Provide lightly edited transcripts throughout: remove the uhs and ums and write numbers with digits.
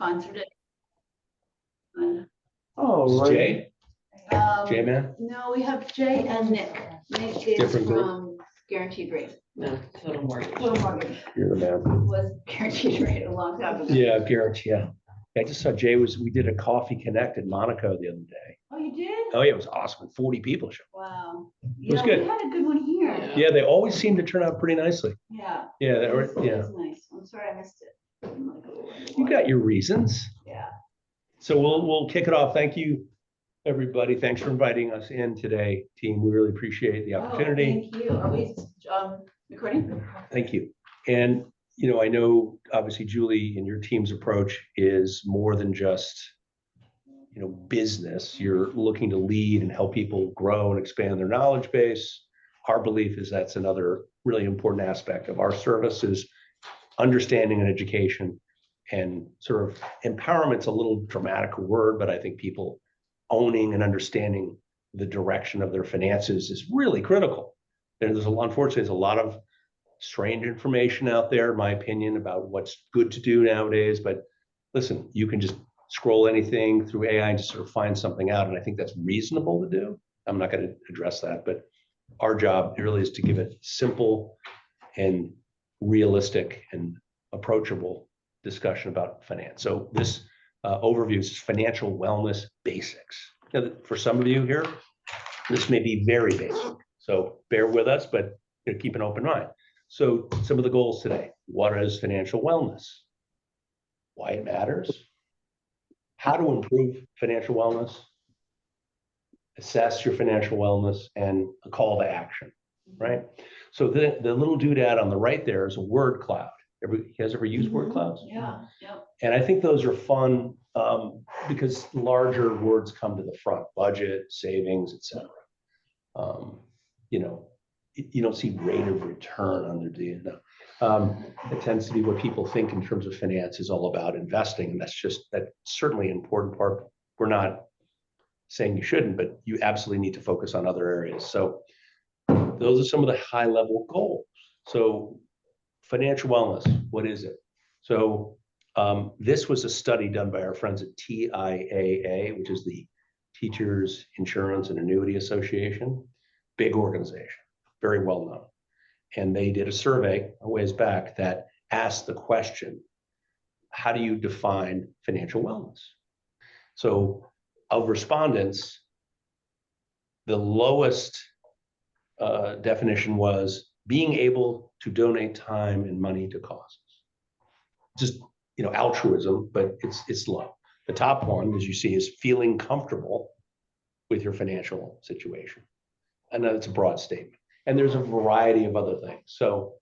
sponsored it. And, Oh, Is right. Jay? Jay, man? no, we have Jay and Nick. Nick is Different group? from Guaranteed Rate. No, total mortgage. Total Mortgage You're the man. was Guaranteed Rate a long time ago. Yeah, guarantee. Yeah. I just saw Jay we did a coffee connect in Monaco the other day. Oh, you did? Oh, yeah, it was awesome. 40 people showed. Wow. was Yeah, good. we had a good one here. Yeah. Yeah, they always seem to turn out pretty nicely. Yeah. Yeah, It was yeah. nice. I'm sorry I missed it. I'm like, oh, You got your reasons. Yeah. So we'll kick it off. Thank you, everybody. Thanks for inviting us in today, team. We really appreciate the opportunity. Oh, thank you. Are we recording? Thank you. And, I know obviously Julie and your team's approach is more than just, business. You're looking to lead and help people grow and expand their knowledge base. Our belief is that's another really important aspect of our service is understanding and education, and sort of empowerment's a little dramatic word, but I think people owning and understanding the direction of their finances is really critical. Unfortunately, there's a lot of strange information out there, in my opinion, about what's good to do nowadays. But listen, you can just scroll anything through AI and just sort of find something out. And I think that's reasonable to do. I'm not going to address that, but our job really is to give it simple and realistic and approachable discussion about finance. So this overview is financial wellness basics. For some of you here, this may be very basic. So bear with us, but keep an open mind. So some of the goals today: what is financial wellness? Why it matters? How to improve financial wellness? Assess your financial wellness, and a call to action, right? So the little doodad on the right there is a word cloud. You guys ever use word clouds? Yeah. Yep. And I think those are fun because larger words come to the front: budget, savings, etc. You don't see rate of return under the. It tends to be what people think in terms of finance is all about investing, and that's certainly an important part. We're not saying you shouldn't, but you absolutely need to focus on other areas. So those are some of the high level goals. So financial wellness, what is it? So this was a study done by our friends at TIAA, which is the Teachers Insurance and Annuity Association, big organization, very well known. And they did a survey a ways back that asked the question, how do you define financial wellness? So of respondents, the lowest definition was being able to donate time and money to causes. Just, altruism, but it's low. The top one, as you see, is feeling comfortable with your financial situation. I know it's a broad statement. And there's a variety of other things. So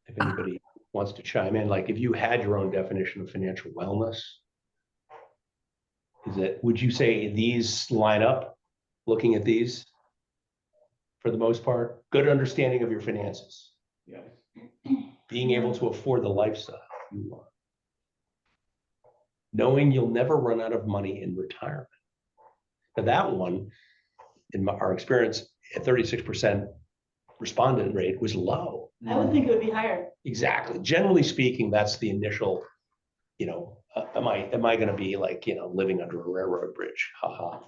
if anybody wants to chime in, like if you had your own definition of financial wellness, would you say these line up, looking at these for the most part? Good understanding of your finances. Yeah. Being able to afford the lifestyle you want. Knowing you'll never run out of money in retirement. Now that one, in our experience, at 36% respondent rate was low. I would think it would be higher. Exactly. Generally speaking, that's the initial, am I going to be like, living under a railroad bridge? Haha.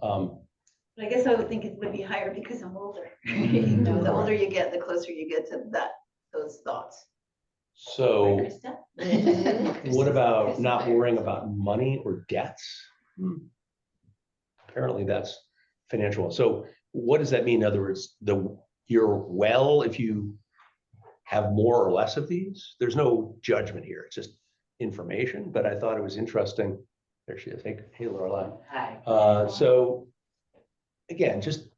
But I guess I would think it would be higher because I'm older. The older you get, the closer you get to those thoughts. So Right, Krista? what about not worrying about money or debts? Apparently that's financial. So what does that mean? In other words, you're well if you have more or less of these. There's no judgment here. It's just information. But I thought it was interesting. There she is. Hey, Lorelai. Hi. So again, just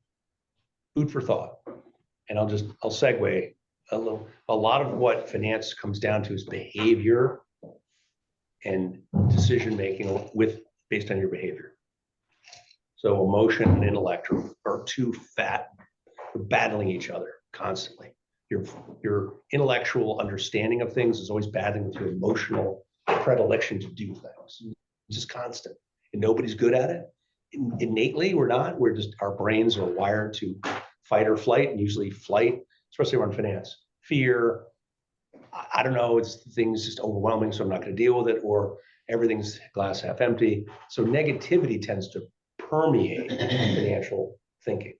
food for thought. And I'll segue a little. A lot of what finance comes down to is behavior and decision making based on your behavior. So emotion and intellect are too battling each other constantly. Your intellectual understanding of things is always battling with your emotional predilection to do things. It's just constant, and nobody's good at it. Innately, we're not. Our brains are wired to fight or flight, and usually flight, especially around finance, fear, I don't know, it's things just overwhelming, so I'm not going to deal with it, or everything's glass half empty. So negativity tends to permeate financial thinking.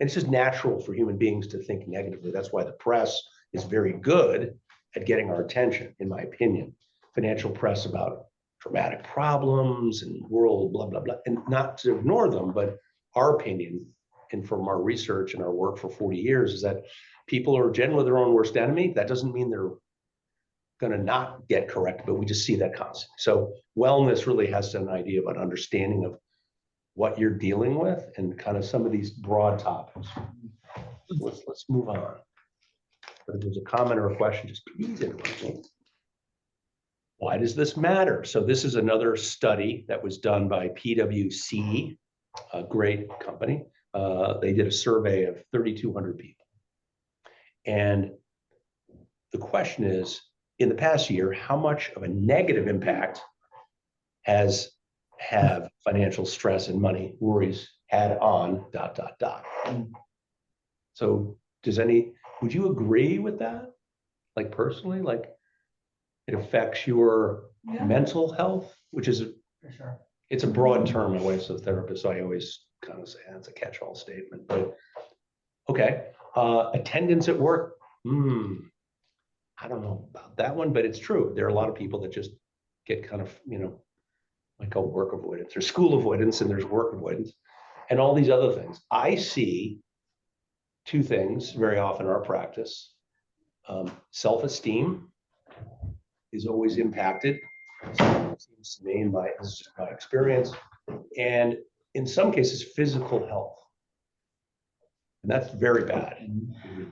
And it's just natural for human beings to think negatively. That's why the press is very good at getting our attention, in my opinion. Financial press about dramatic problems and world blah, blah, blah, and not to ignore them, but our opinion, and from our research and our work for 40 years, is that people are generally their own worst enemy. That doesn't mean they're going to not get corrected, but we just see that constantly. So wellness really has an idea of an understanding of what you're dealing with and kind of some of these broad topics. Let's move on. If there's a comment or a question, just please interrupt me. Why does this matter? So this is another study that was done by PwC, a great company. They did a survey of 3,200 people. And the question is, in the past year, how much of a negative impact have financial stress and money worries had on ... So would you agree with that? Like personally, like it affects your mental health, which is, For sure. it's a broad term. My wife's a therapist, so I always kind of say that's a catch-all statement, but okay. Attendance at work. I don't know about that one, but it's true. There are a lot of people that just get kind of, I call work avoidance. There's school avoidance and there's work avoidance and all these other things. I see two things very often in our practice. Self-esteem is always impacted. Seems to me, this is just my experience. And in some cases, physical health. And that's very bad,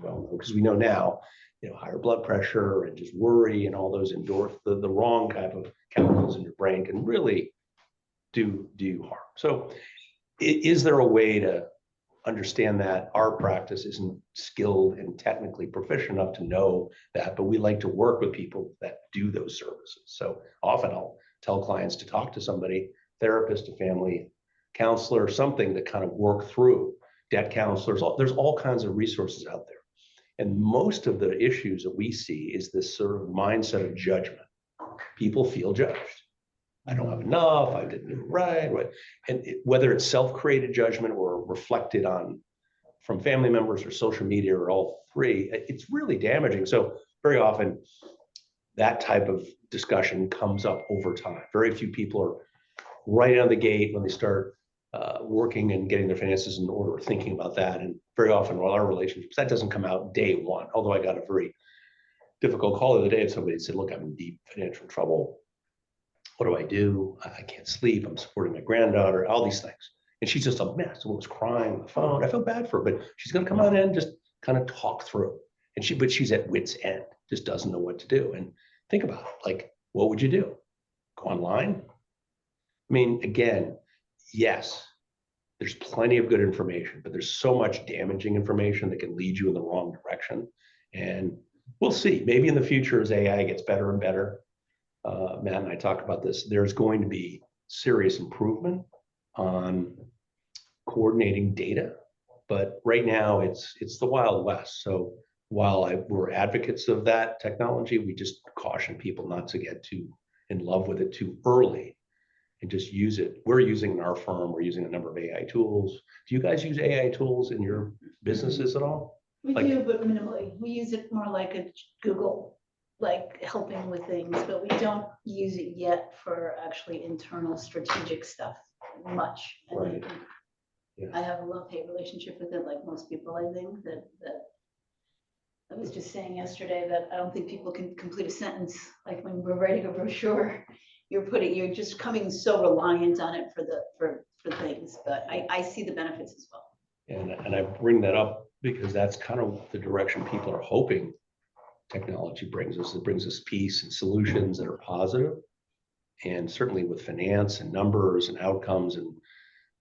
because we know now, higher blood pressure and just worry and all those the wrong type of chemicals in your brain can really do you harm. So is there a way to understand that? Our practice isn't skilled and technically proficient enough to know that, but we like to work with people that do those services. So often I'll tell clients to talk to somebody, therapist, a family counselor, or something to kind of work through, debt counselors. There's all kinds of resources out there. And most of the issues that we see is this sort of mindset of judgment. People feel judged. I don't have enough, I didn't do it right. And whether it's self-created judgment or reflected on from family members or social media or all three, it's really damaging. So very often that type of discussion comes up over time. Very few people are right out of the gate when they start working and getting their finances in order, thinking about that. And very often with our relationships, that doesn't come out day one. Although I got a very difficult call the other day and somebody said, look, I'm in deep financial trouble. What do I do? I can't sleep. I'm supporting my granddaughter, all these things. And she's just a mess. Someone was crying on the phone. I feel bad for her, but she's going to come on in and just kind of talk through. But she's at wit's end, just doesn't know what to do. And think about it, like, what would you do? Go online? I mean, again, yes, there's plenty of good information, but there's so much damaging information that can lead you in the wrong direction. And we'll see. Maybe in the future, as AI gets better and better, Matt and I talked about this, there's going to be serious improvement on coordinating data. But right now, it's the Wild West. So while we're advocates of that technology, we just caution people not to get too in love with it too early and just use it. We're using in our firm, we're using a number of AI tools. Do you guys use AI tools in your businesses at all? We do, but minimally. We use it more like a Google, like helping with things, but we don't use it yet for actually internal strategic stuff much. And Right. Yeah. I have a love-hate relationship with it, like most people, I think, that I was just saying yesterday that I don't think people can complete a sentence. Like when we're writing a brochure, you're just coming so reliant on it for things, but I see the benefits as well. And I bring that up because that's kind of the direction people are hoping technology brings us. It brings us peace and solutions that are positive. And certainly with finance and numbers and outcomes and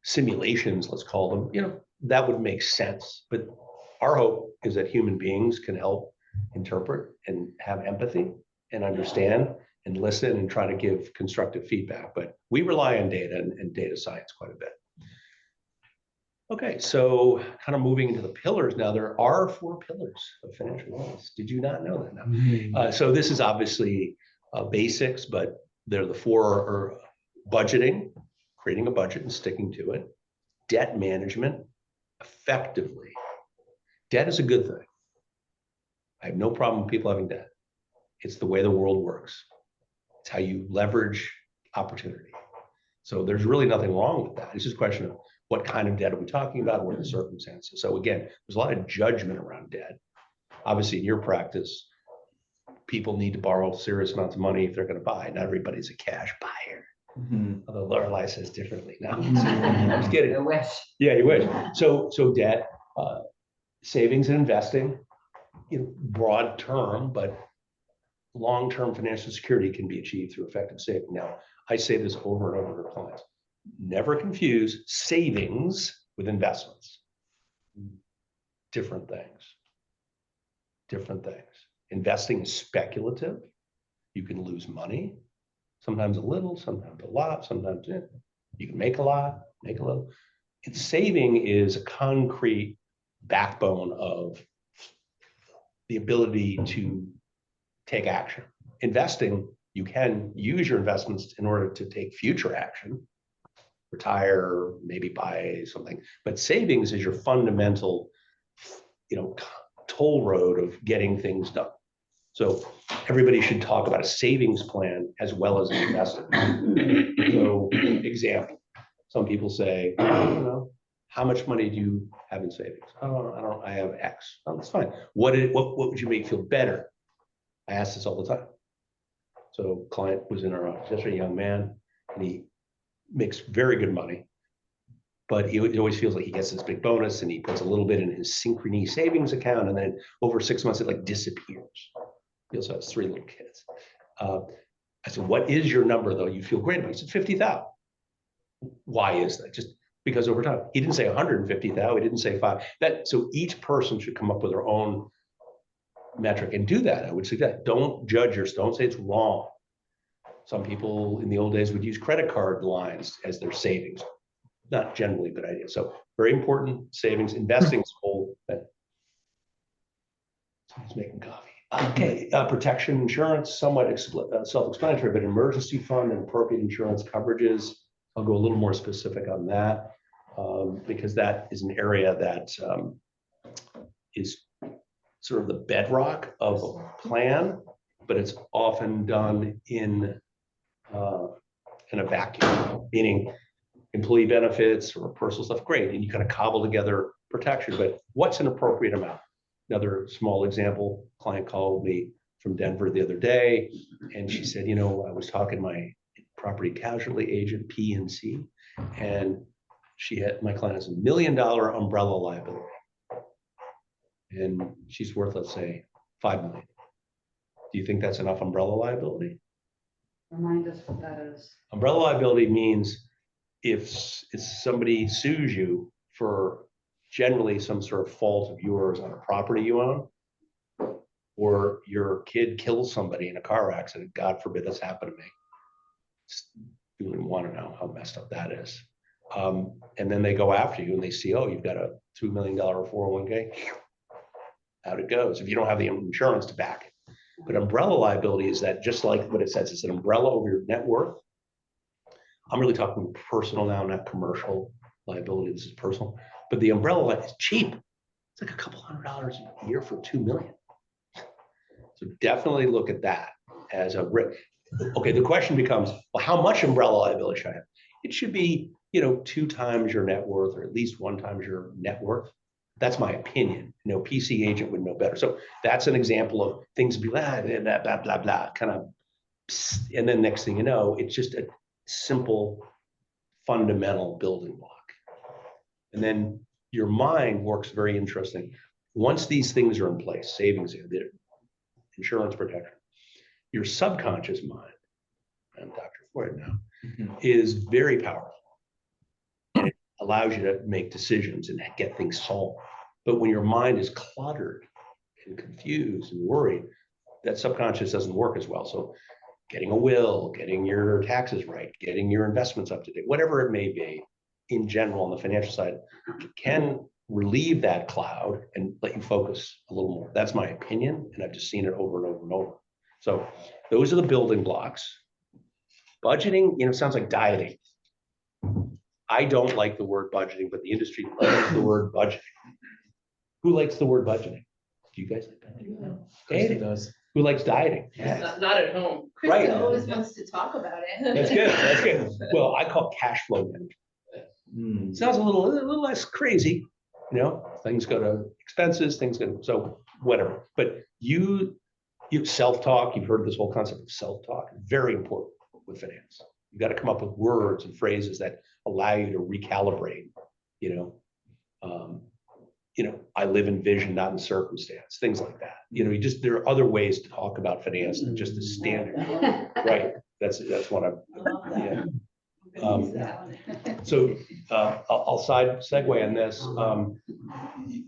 simulations, let's call them, that would make sense. But our hope is that human beings can help interpret and have empathy and understand and listen and try to give constructive feedback. But we rely on data and data science quite a bit. Okay, so kind of moving into the pillars now, there are 4 pillars of financial wellness. Did you not know that? No. So this is obviously basics, but they're the 4 are budgeting, creating a budget and sticking to it, debt management effectively. Debt is a good thing. I have no problem with people having debt. It's the way the world works. It's how you leverage opportunity. So there's really nothing wrong with that. It's just a question of what kind of debt are we talking about? What are the circumstances? So again, there's a lot of judgment around debt. Obviously, in your practice, people need to borrow serious amounts of money if they're going to buy. Not everybody's a cash buyer. Although Lorelei says differently now. I'm just kidding. I wish. Yeah, you wish. So debt, savings and investing, broad term, but long-term financial security can be achieved through effective saving. Now, I say this over and over to clients. Never confuse savings with investments. Different things. Different things. Investing is speculative. You can lose money, sometimes a little, sometimes a lot, sometimes you can make a lot, make a little. And saving is a concrete backbone of the ability to take action. Investing, you can use your investments in order to take future action, retire, maybe buy something. But savings is your fundamental, toll road of getting things done. So everybody should talk about a savings plan as well as an investment. So example, some people say, I don't know, how much money do you have in savings? Oh, I have X. Oh, that's fine. What would you make feel better? I ask this all the time. So client was in our office yesterday, a young man, and he makes very good money, but he always feels like he gets this big bonus and he puts a little bit in his Synchrony savings account, and then over 6 months, it like disappears. He also has 3 little kids. I said, what is your number though you feel great about? He said, 50,000. Why is that? Just because over time, he didn't say 150,000, he didn't say 5. So each person should come up with their own metric and do that. I would suggest, don't judge yourself, don't say it's wrong. Some people in the old days would use credit card lines as their savings. Not generally a good idea. So very important, savings, investing is whole. Someone's making coffee. Okay, protection insurance, somewhat self-explanatory, but emergency fund and appropriate insurance coverages. I'll go a little more specific on that because that is an area that is sort of the bedrock of a plan, but it's often done in a vacuum, meaning employee benefits or personal stuff, great, and you kind of cobble together protection, but what's an appropriate amount? Another small example, client called me from Denver the other day, and she said, I was talking to my property casualty agent, P&C, and my client has $1 million umbrella liability. And she's worth, let's say, 5 million. Do you think that's enough umbrella liability? Remind us what that is. Umbrella liability means if somebody sues you for generally some sort of fault of yours on a property you own, or your kid kills somebody in a car accident, God forbid that's happened to me. You wouldn't want to know how messed up that is. And then they go after you and they see, oh, you've got a $2 million 401k. Out it goes if you don't have the insurance to back it. But umbrella liability is that, just like what it says, it's an umbrella over your net worth. I'm really talking personal now, not commercial liability. This is personal, but the umbrella is cheap. It's like a couple $100 a year for $2 million. So definitely look at that as a risk. Okay, the question becomes, well, how much umbrella liability should I have? It should be, 2 times your net worth, or at least 1 times your net worth. That's my opinion. PC agent would know better. So that's an example of things be blah, blah, blah, blah, blah, kind of, and then next thing you know, it's just a simple, fundamental building block. And then your mind works very interesting. Once these things are in place, savings, the insurance protection, your subconscious mind, and Dr. Floyd now, is very powerful. And it allows you to make decisions and get things solved. But when your mind is cluttered and confused and worried, that subconscious doesn't work as well. So getting a will, getting your taxes right, getting your investments up to date, whatever it may be, in general on the financial side can relieve that cloud and let you focus a little more. That's my opinion, and I've just seen it over and over and over. So those are the building blocks. Budgeting, sounds like dieting. I don't like the word budgeting, but the industry likes the word budgeting. Who likes the word budgeting? Do you guys like budgeting? Dieting does. Who likes dieting? Not at home. Right. Krista always wants to talk about it. That's good. That's good. Well, I call it cash flow management. Sounds a little less crazy, things go to expenses, things go, so whatever. But you self-talk, you've heard this whole concept of self-talk, very important with finance. You've got to come up with words and phrases that allow you to recalibrate, I live in vision, not in circumstance, things like that. There are other ways to talk about finance than just the standard. Right. That's what I'm, yeah. So I'll segue on this. I'm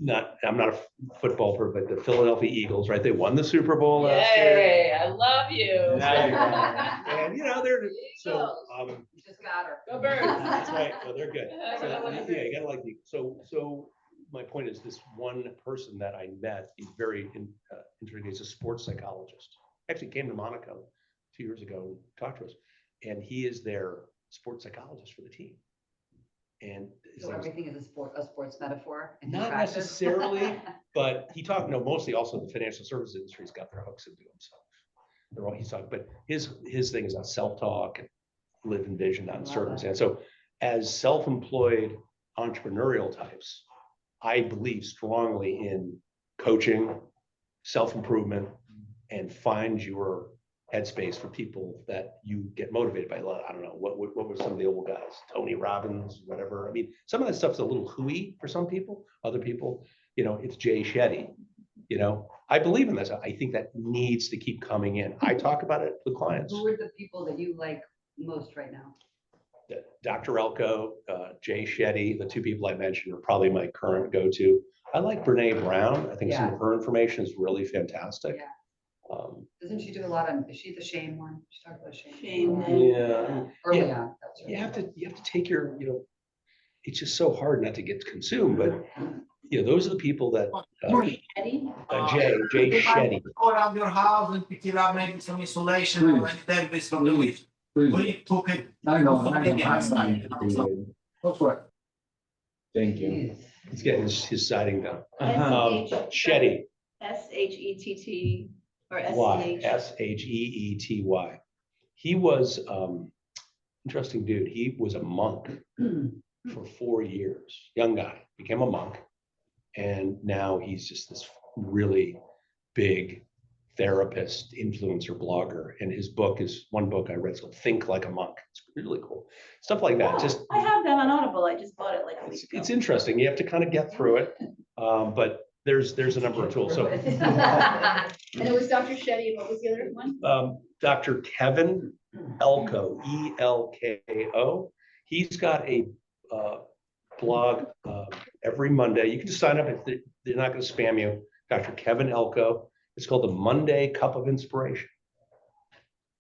not a football person, but the Philadelphia Eagles, right? They won the Super Bowl last year. Yay, I love you. And they're so You just got her. Go Birds. that's right. So they're good. So, yeah, you gotta like the so my point is this one person that I met, he's very interesting. He's a sports psychologist. Actually came to Monaco 2 years ago and talked to us, and he is their sports psychologist for the team. And So everything is a sports metaphor. in not practice? necessarily, but he talked, mostly also the financial services industry's got their hooks into himself. He's talking, but his thing is on self-talk and live in vision, not in circumstance. So as self-employed entrepreneurial types, I believe strongly in coaching, self-improvement, and find your headspace for people that you get motivated by. I don't know, what were some of the old guys? Tony Robbins, whatever. I mean, some of that stuff's a little hooey for some people. Other people, it's Jay Shetty. I believe in this. I think that needs to keep coming in. I talk about it with clients. Who are the people that you like most right now? Dr. Elko, Jay Shetty, the two people I mentioned are probably my current go-to. I like Brene Brown. I think some of her information is really fantastic. Yeah. Doesn't she do a lot on, is she the shame one? She talked about shame. Shame. Yeah. Early Yeah. on. That's right. You have to take your, it's just so hard not to get consumed, but those are the people that Eddie? Jay Shetty. Go around your house and pick it up, maybe some insulation and then this from the week. We took it. I know. Thank you. Jeez. He's getting his siding done. Shetty. Shetty, Shetty or Y, SH. Sheety. He was interesting dude. He was a monk for 4 years. Young guy, became a monk, and now he's just this really big therapist, influencer, blogger. And his book is one book I read. It's called Think Like a Monk. It's really cool. Stuff like that. Just I have that on Audible. I just bought it like a week ago. it's interesting. You have to kind of get through it, but there's a number of tools. So And it was Dr. Shetty, and what was the other one? Dr. Kevin Elko, Elko. He's got a blog every Monday. You can just sign up if they're not going to spam you. Dr. Kevin Elko. It's called the Monday Cup of Inspiration.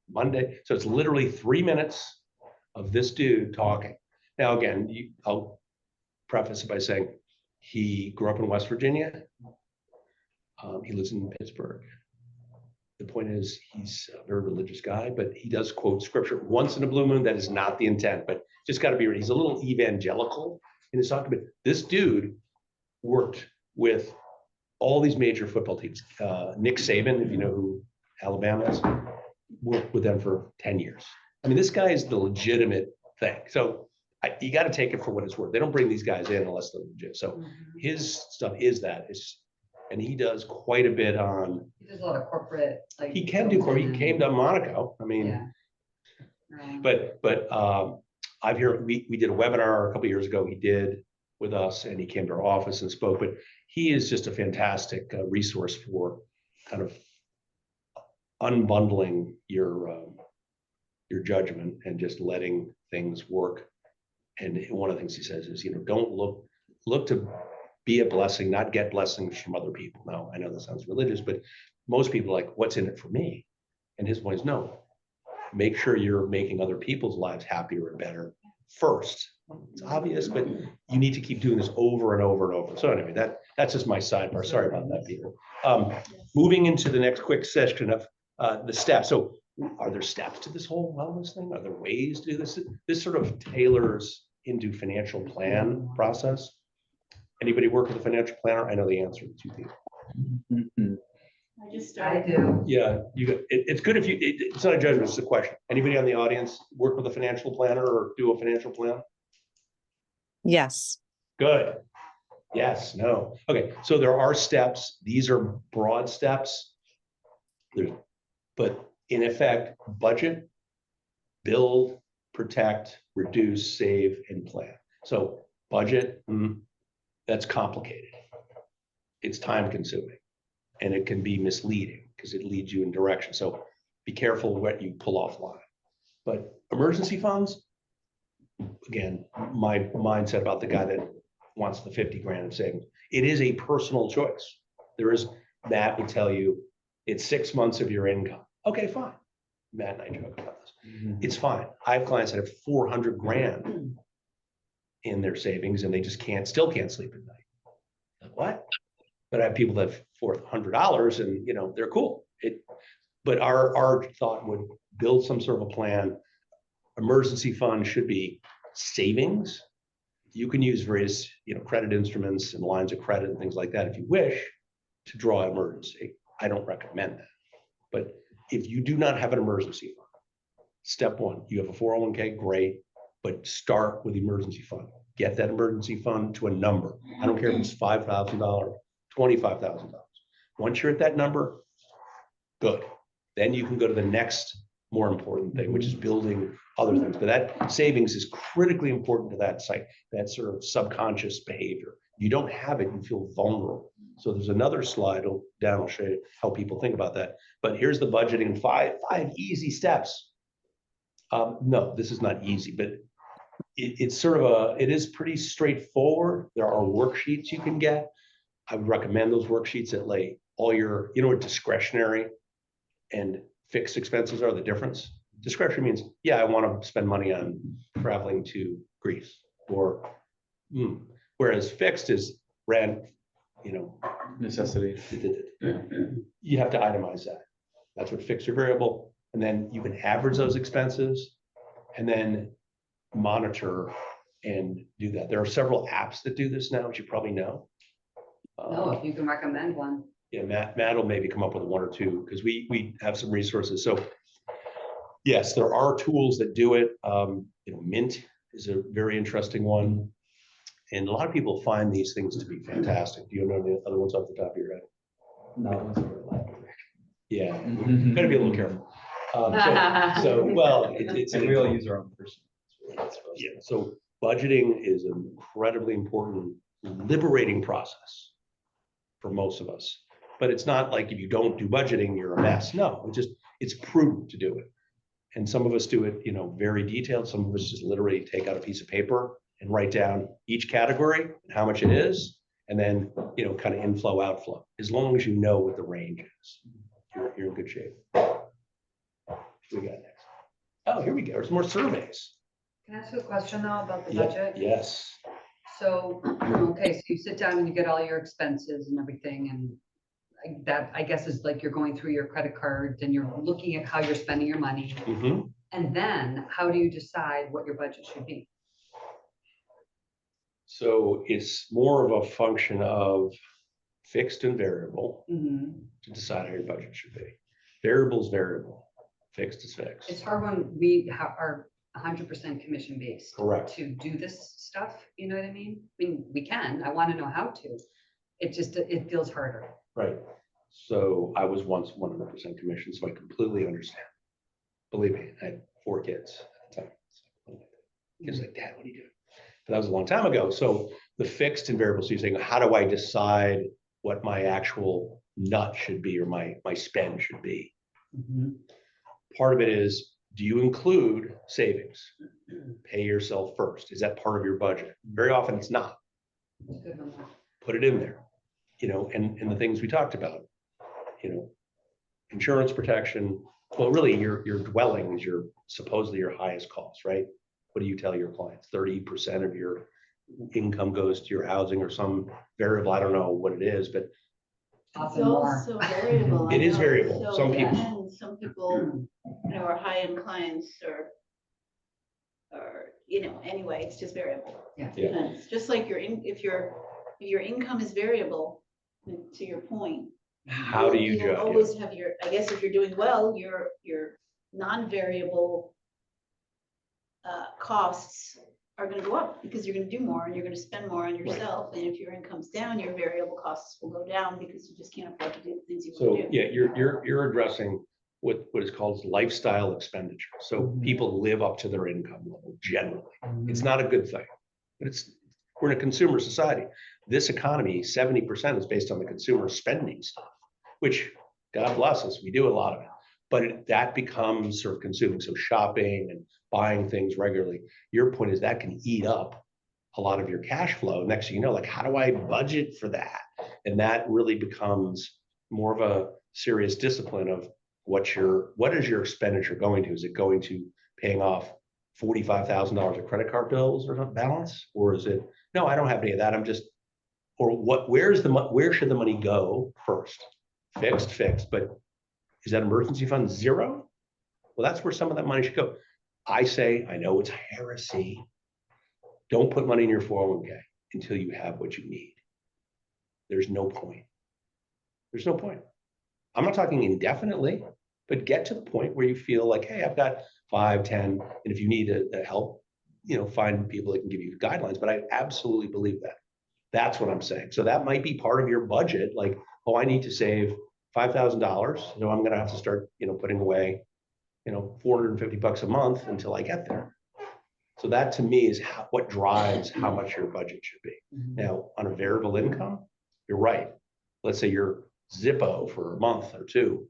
Monday. So it's literally 3 minutes of this dude talking. Now, again, I'll preface it by saying he grew up in West Virginia. He lives in Pittsburgh. The point is, he's a very religious guy, but he does quote scripture once in a blue moon. That is not the intent, but just got to be ready. He's a little evangelical in his talking. But this dude worked with all these major football teams. Nick Saban, if you know who Alabama is, worked with them for 10 years. I mean, this guy is the legitimate thing. So you got to take it for what it's worth. They don't bring these guys in unless they're legit. So his stuff is that. And he does quite a bit on. He does a lot of corporate. Like, He can do corporate. He came to Monaco. I mean, yeah. but I've heard we did a webinar a couple of years ago. He did with us, and he came to our office and spoke. But he is just a fantastic resource for kind of unbundling your judgment and just letting things work. And one of the things he says is, don't look to be a blessing, not get blessings from other people. Now, I know that sounds religious, but most people are like, what's in it for me? And his point is, no, make sure you're making other people's lives happier and better first, It's obvious, but you need to keep doing this over and over and over. So anyway, that's just my sidebar. Sorry about that, people. Moving into the next quick section of the steps. So are there steps to this whole wellness thing? Are there ways to do this? This sort of tailors into financial plan process. Anybody work with a financial planner? I know the answer to you. I just I started. do. Yeah, it's good if you, it's not a judgment, it's a question. Anybody on the audience work with a financial planner or do a financial plan? Yes. Good. Yes, no. Okay, so there are steps. These are broad steps. But in effect, budget, build, protect, reduce, save, and plan. So budget, that's complicated. It's time consuming and it can be misleading because it leads you in direction. So be careful what you pull offline. But emergency funds, again, my mindset about the guy that wants the 50 grand of savings, it is a personal choice. Matt would tell you it's 6 months of your income. Okay, fine. Matt and I joke about this. It's fine. I have clients that have 400 grand in their savings and they just still can't sleep at night. Like, what? But I have people that have $400 and they're cool. But our thought would build some sort of a plan. Emergency fund should be savings. You can use various credit instruments and lines of credit and things like that if you wish to draw an emergency. I don't recommend that. But if you do not have an emergency fund, step one, you have a 401k, great, but start with the emergency fund. Get that emergency fund to a number. I don't care if it's $5,000, $25,000. Once you're at that number, good. Then you can go to the next more important thing, which is building other things. But that savings is critically important to that sort of subconscious behavior. You don't have it, you feel vulnerable. So there's another slide down, I'll show you how people think about that. But here's the budgeting, five easy steps. No, this is not easy, but it is pretty straightforward. There are worksheets you can get. I would recommend those worksheets that lay all your, what discretionary and fixed expenses are, the difference. Discretionary means, yeah, I want to spend money on traveling to Greece, or whereas fixed is rent, Necessity. you have to itemize that. That's what fixed or variable. And then you can average those expenses and then monitor and do that. There are several apps that do this now, which you probably know. No, if you can recommend one. Yeah, Matt will maybe come up with one or two because we have some resources. So yes, there are tools that do it. Mint is a very interesting one. And a lot of people find these things to be fantastic. Do you know the other ones off the top of your head? No, it's over life. Yeah, gotta be a little careful. It's And we all use our own person. yeah. So budgeting is an incredibly important, liberating process for most of us. But it's not like if you don't do budgeting, you're a mess. No, it's prudent to do it. And some of us do it, very detailed. Some of us just literally take out a piece of paper and write down each category and how much it is, and then kind of inflow, outflow. As long as you know what the range is, you're in good shape. What do we got next? Oh, here we go. There's more surveys. Can I ask you a question though about the Yeah, budget? yes. So, okay, so you sit down and you get all your expenses and everything, and that I guess is like you're going through your credit cards and you're looking at how you're spending your money. Mhm. And then how do you decide what your budget should be? So it's more of a function of fixed and variable to decide how your budget should be. Variable is variable, fixed is fixed. It's hard when we are 100% commission based. Correct. To do this stuff, you know what I mean? I mean, we can, I want to know how to. It feels harder. Right. So I was once 100% commission, so I completely understand. Believe me, I had 4 kids at the time. Kids like, Dad, what are you doing? But that was a long time ago. So the fixed and variable, so you're saying, how do I decide what my actual nut should be or my spend should be? Part of it is, do you include savings? Pay yourself first. Is that part of your budget? Very often it's not. It's a good one. Put it in there, and the things we talked about, insurance protection. Well, really your dwelling is supposedly your highest cost, right? what do you tell your clients? 30% of your income goes to your housing or some variable, I don't know what it is, but It's Often more. also variable. I It is know. variable. So Some it people- depends. Some people, are high-end clients or, anyway, it's just variable. Yeah. Yeah. Depends. Just like if your income is variable, to your point. how do you You'll judge? always have I guess if you're doing well, your non-variable costs are gonna go up because you're gonna do more and you're gonna spend more on yourself. And if your income's down, your variable costs will go down because you just can't afford to do the things you So want to do. yeah, you're addressing what is called lifestyle expenditure. So people live up to their income level generally. It's not a good thing, but we're in a consumer society. This economy, 70% is based on the consumer spending stuff, which God bless us, we do a lot of it. But that becomes sort of consuming. So shopping and buying things regularly. Your point is that can eat up a lot of your cash flow. Next thing you know, like, how do I budget for that? And that really becomes more of a serious discipline of what is your expenditure going to? Is it going to paying off $45,000 of credit card bills or balance? Or is it, no, I don't have any of that. I'm just, or where should the money go first? Fixed, but is that emergency fund zero? Well, that's where some of that money should go. I say, I know it's heresy. Don't put money in your 401k until you have what you need. There's no point. There's no point. I'm not talking indefinitely, but get to the point where you feel like, hey, I've got 5, 10, and if you need help, find people that can give you guidelines. But I absolutely believe that. That's what I'm saying. So that might be part of your budget. Like, oh, I need to save $5,000. So I'm going to have to start, putting away, $450 a month until I get there. So that to me is what drives how much your budget should be. Now, on a variable income, you're right. Let's say you're Zippo for a month or two.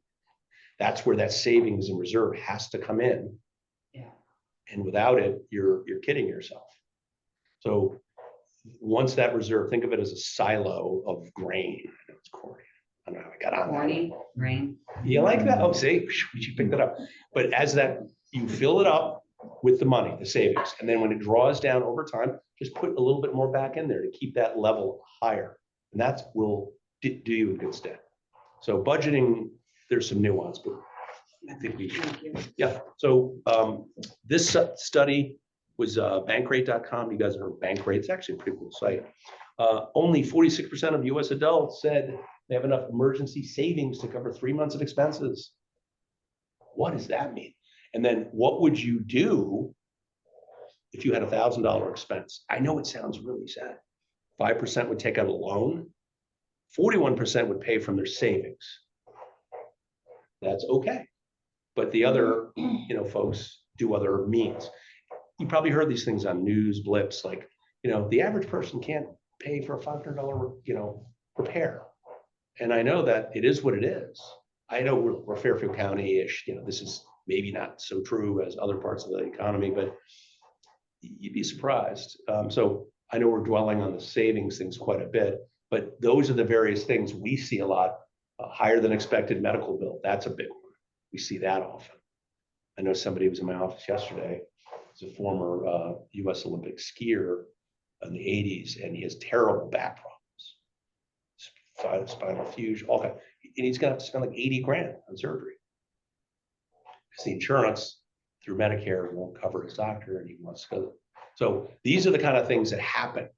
That's where that savings and reserve has to come in. Yeah. And without it, you're kidding yourself. So once that reserve, think of it as a silo of grain. I know it's corny. I don't know how I got on that. Corny, rain. You like that? Oh, see, you picked it up. But as that, you fill it up with the money, the savings, and then when it draws down over time, just put a little bit more back in there to keep that level higher. And that will do you in good stead. So budgeting, there's some nuance, but I think we, yeah. So this study was bankrate.com. You guys have heard of Bankrate. It's actually a pretty cool site. Only 46% of US adults said they have enough emergency savings to cover 3 months of expenses. What does that mean? And then what would you do if you had $1,000 expense? I know it sounds really sad. 5% would take out a loan. 41% would pay from their savings. That's okay. But the other, folks do other means. You probably heard these things on news blips, like, the average person can't pay for a $500, repair. And I know that it is what it is. I know we're Fairfield County-ish, this is maybe not so true as other parts of the economy, but you'd be surprised. So I know we're dwelling on the savings things quite a bit, but those are the various things we see a lot. Higher than expected medical bill, that's a big one. We see that often. I know somebody was in my office yesterday. He's a former US Olympic skier in the 80s, and he has terrible back problems. Spinal fusion, okay. And he's gonna have to spend like 80 grand on surgery. Because the insurance through Medicare won't cover his doctor and he wants to go. So these are the kind of things that happen.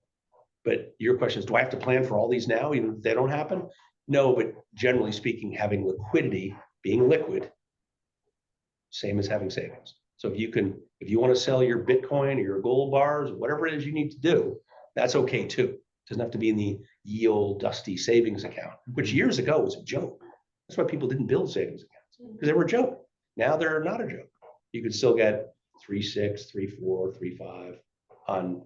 But your question is, do I have to plan for all these now, even if they don't happen? No, but generally speaking, having liquidity, being liquid, same as having savings. So if you want to sell your Bitcoin or your gold bars, or whatever it is you need to do, that's okay too. It doesn't have to be in the yield dusty savings account, which years ago was a joke. That's why people didn't build savings accounts, because they were a joke. Now they're not a joke. You could still get 3.6, 3.4, 3.5 on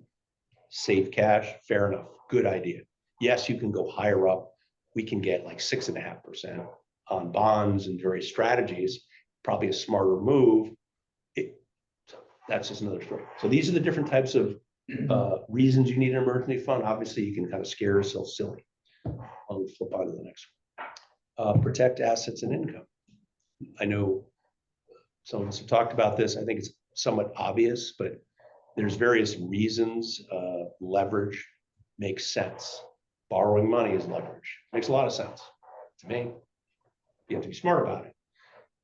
safe cash. Fair enough. Good idea. Yes, you can go higher up. We can get like 6.5% on bonds and various strategies. Probably a smarter move. That's just another story. So these are the different types of reasons you need an emergency fund. Obviously, you can kind of scare yourself silly. I'll flip on to the next one. Protect assets and income. I know some of us have talked about this. I think it's somewhat obvious, but There's various reasons leverage makes sense. Borrowing money is leverage. Makes a lot of sense to me. You have to be smart about it.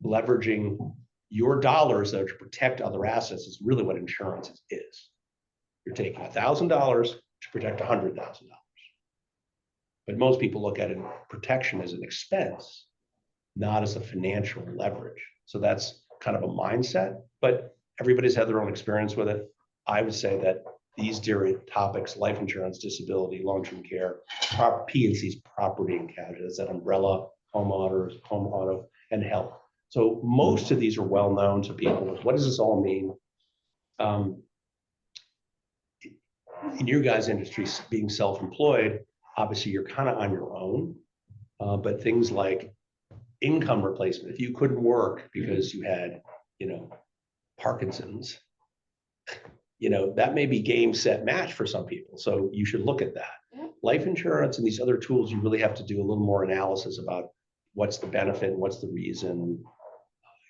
Leveraging your dollars though to protect other assets is really what insurance is. You're taking $1,000 to protect $100,000. But most people look at it, protection as an expense, not as a financial leverage. So that's kind of a mindset, but everybody's had their own experience with it. I would say that these different topics, life insurance, disability, long-term care, P&C's property and casualty, that's that umbrella, home auto, and health. So most of these are well known to people. What does this all mean? In your guys' industry, being self-employed, obviously you're kind of on your own, but things like income replacement, if you couldn't work because you had, Parkinson's, that may be game, set, match for some people. So you should look at that. Life insurance and these other tools, you really have to do a little more analysis about what's the benefit, what's the reason,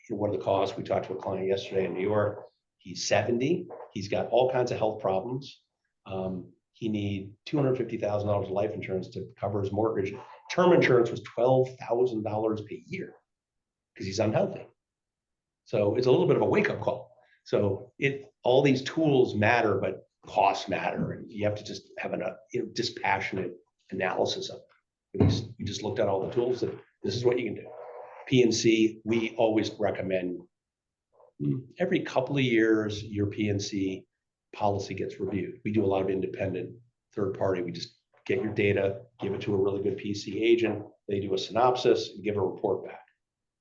what are the costs. We talked to a client yesterday in New York. He's 70. He's got all kinds of health problems. He need $250,000 of life insurance to cover his mortgage. Term insurance was $12,000 a year because he's unhealthy. So it's a little bit of a wake-up call. So all these tools matter, but costs matter, and you have to just have a dispassionate analysis of it. We just looked at all the tools, and this is what you can do. P&C, we always recommend every couple of years your P&C policy gets reviewed. We do a lot of independent third party. We just get your data, give it to a really good PC agent. They do a synopsis and give a report back.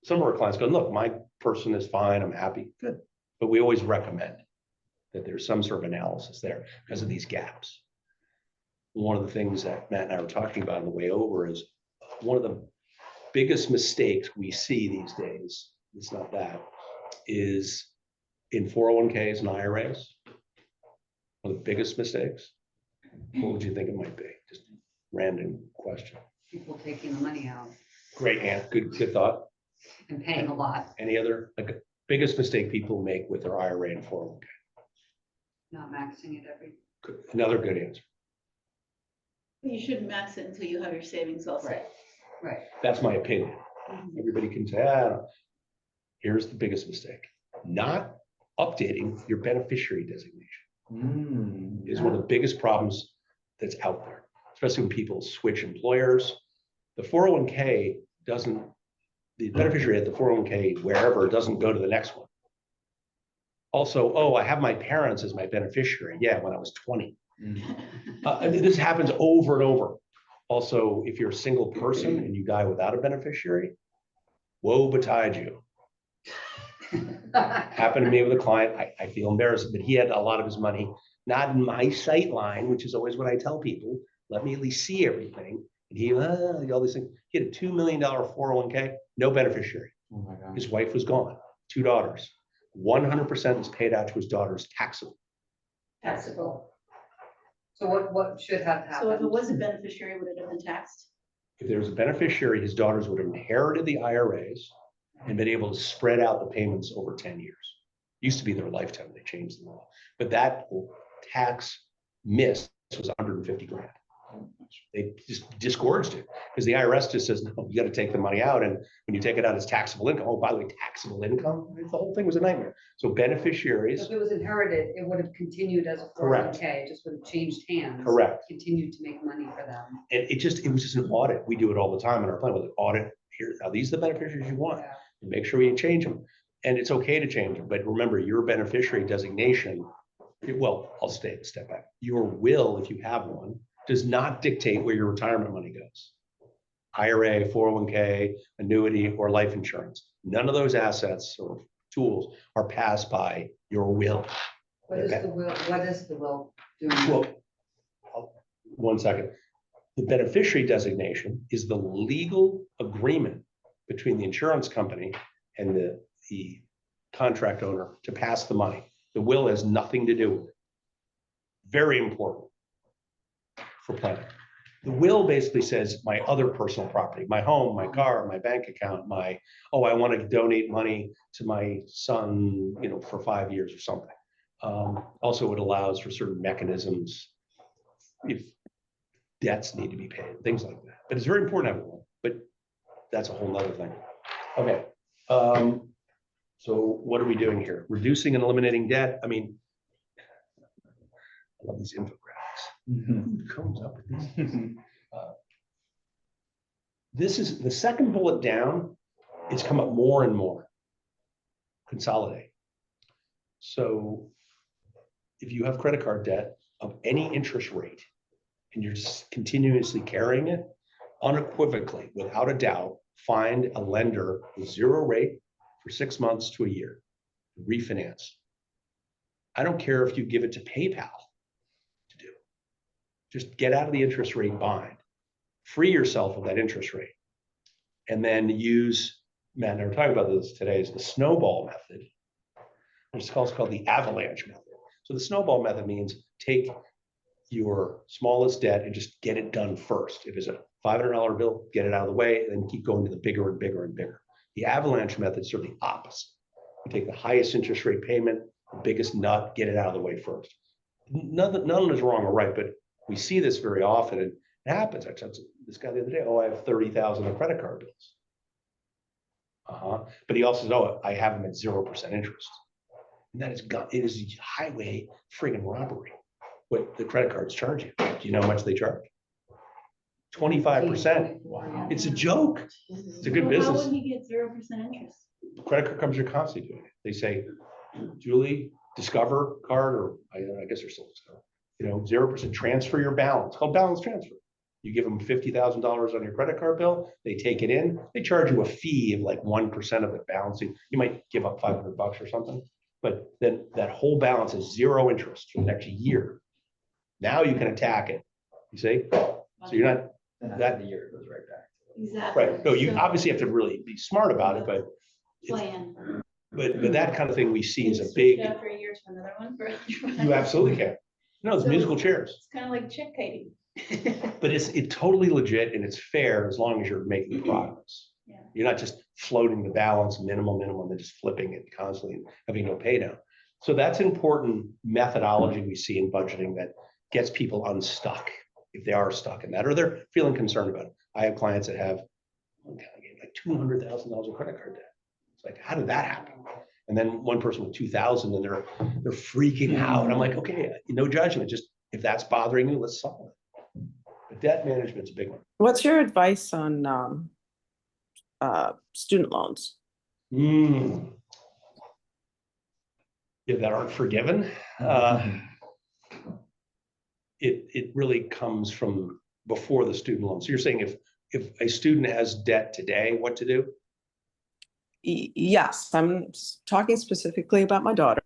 Some of our clients go, look, my person is fine. I'm happy. Good. But we always recommend that there's some sort of analysis there because of these gaps. One of the things that Matt and I were talking about on the way over is one of the biggest mistakes we see these days, it's not that, is in 401ks and IRAs. One of the biggest mistakes. What would you think it might be? Just random question. People taking the money out Great, Ann. Good thought. and paying a lot, Any other biggest mistake people make with their IRA and 401k? not maxing it every. Another good answer. You shouldn't max it until you have your savings all set. Right. That's my opinion. Mhm. Everybody can say, here's the biggest mistake. Not updating your beneficiary designation is one of the biggest problems that's out there, especially when people switch employers. The 401k doesn't, the beneficiary at the 401k, wherever, doesn't go to the next one. Also, I have my parents as my beneficiary. Yeah, when I was 20. This happens over and over. Also, if you're a single person and you die without a beneficiary, woe betide you. Happened to me with a client. I feel embarrassed, but he had a lot of his money not in my sight line, which is always what I tell people. Let me at least see everything. And he all these things. He had a $2 million 401k, no beneficiary. Oh my God. His wife was gone. 2 daughters. 100% is paid out to his daughters taxable. Taxable. So what should have So if it happened? was a beneficiary, would it have been taxed? If there was a beneficiary, his daughters would have inherited the IRAs and been able to spread out the payments over 10 years. Used to be their lifetime, they changed the law. But that tax miss was 150 grand. They just disgorged it because the IRS just says, no, you got to take the money out. And when you take it out as taxable income, oh, by the way, taxable income, the whole thing was a nightmare. So beneficiaries, If it was inherited, it would have continued as a Correct. 401k, it just would have changed hands. correct. Continued to make money for them. And it was just an audit. We do it all the time in our plan with an audit. Here, are these the beneficiaries you want? Yeah. And make sure you change them. And it's okay to change them. But remember, your beneficiary designation, I'll step back. Your will, if you have one, does not dictate where your retirement money goes. IRA, 401k, annuity, or life insurance. None of those assets or tools are passed by your will. What is the will, doing? Well, one second. The beneficiary designation is the legal agreement between the insurance company and the contract owner to pass the money. The will has nothing to do with it. Very important for planning. The will basically says my other personal property, my home, my car, my bank account, I want to donate money to my son, for 5 years or something. Also, it allows for certain mechanisms if debts need to be paid, things like that. But it's very important to have one, but that's a whole nother thing. Okay. So what are we doing here? Reducing and eliminating debt. I mean, I love these infographics. Who comes up with these? This is the second bullet down. It's come up more and more. Consolidate. So if you have credit card debt of any interest rate and you're just continuously carrying it, unequivocally, without a doubt, find a lender with zero rate for 6 months to a year, refinance. I don't care if you give it to PayPal to do. Just get out of the interest rate bind, free yourself of that interest rate, and then use, man, we're talking about this today, is the snowball method. It's called the avalanche method. So the snowball method means take your smallest debt and just get it done first. If it's a $500 bill, get it out of the way, and then keep going to the bigger and bigger and bigger. The avalanche method is sort of the opposite. You take the highest interest rate payment, the biggest nut, get it out of the way first. None is wrong or right, but we see this very often, and it happens. I talked to this guy the other day. Oh, I have 30,000 in credit card bills. But he also says, oh, I have them at 0% interest. And that is it is highway friggin' robbery. What the credit cards charge you. Do you know how much they charge? 25%. It's a joke. It's a good How business. would he get 0% interest? Credit card companies are constantly doing it. They say, Julie, Discover card, or I guess they're still Discover, 0% transfer your balance. It's called balance transfer. You give them $50,000 on your credit card bill, they take it in, they charge you a fee of like 1% of the balance. You might give up $500 or something, but then that whole balance is zero interest for the next year. Now you can attack it. You see? So you're not Then that- after the year, it goes right back. Exactly. right. No, you So, obviously have to really be smart about it, but plan. but that kind of thing we see Can as you a switch big. it out for a year to another one for You absolutely can. No, it's So musical chairs, It's kind of like check kiting. but it's totally legit and it's fair as long as you're making progress. Yeah. You're not just floating the balance minimum, and then just flipping it constantly and having no pay down. So that's important methodology we see in budgeting that gets people unstuck if they are stuck in that or they're feeling concerned about it. I have clients that have like $200,000 of credit card debt. It's like, how did that happen? And then one person with 2,000 and they're freaking out. And I'm like, okay, no judgment. Just if that's bothering you, let's solve it. But debt management's a big one. What's your advice on student loans? Yeah, that aren't forgiven. It really comes from before the student loan. So you're saying if a student has debt today, what to do? Yes, I'm talking specifically about my daughter.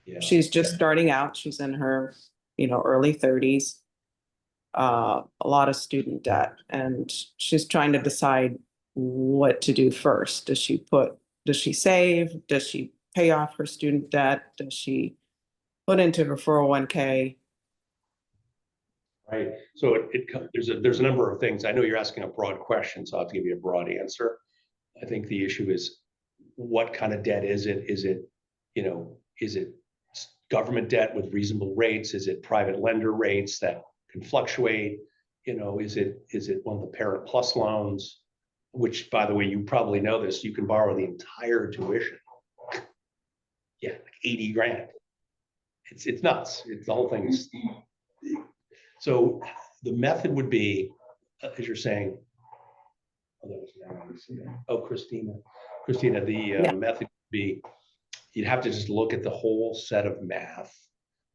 Yeah. She's just starting out. She's in her, early 30s. A lot of student debt, and she's trying to decide what to do first. Does she save? Does she pay off her student debt? Does she put into her 401k? Right. So there's a number of things. I know you're asking a broad question, so I'll have to give you a broad answer. I think the issue is what kind of debt is it? Is it government debt with reasonable rates? Is it private lender rates that can fluctuate? Is it one of the Parent Plus loans, which, by the way, you probably know this, you can borrow the entire tuition. Yeah, like 80 grand. It's nuts. It's the whole thing. So the method would be, as you're saying, Christina, the method would be, you'd have to just look at the whole set of math,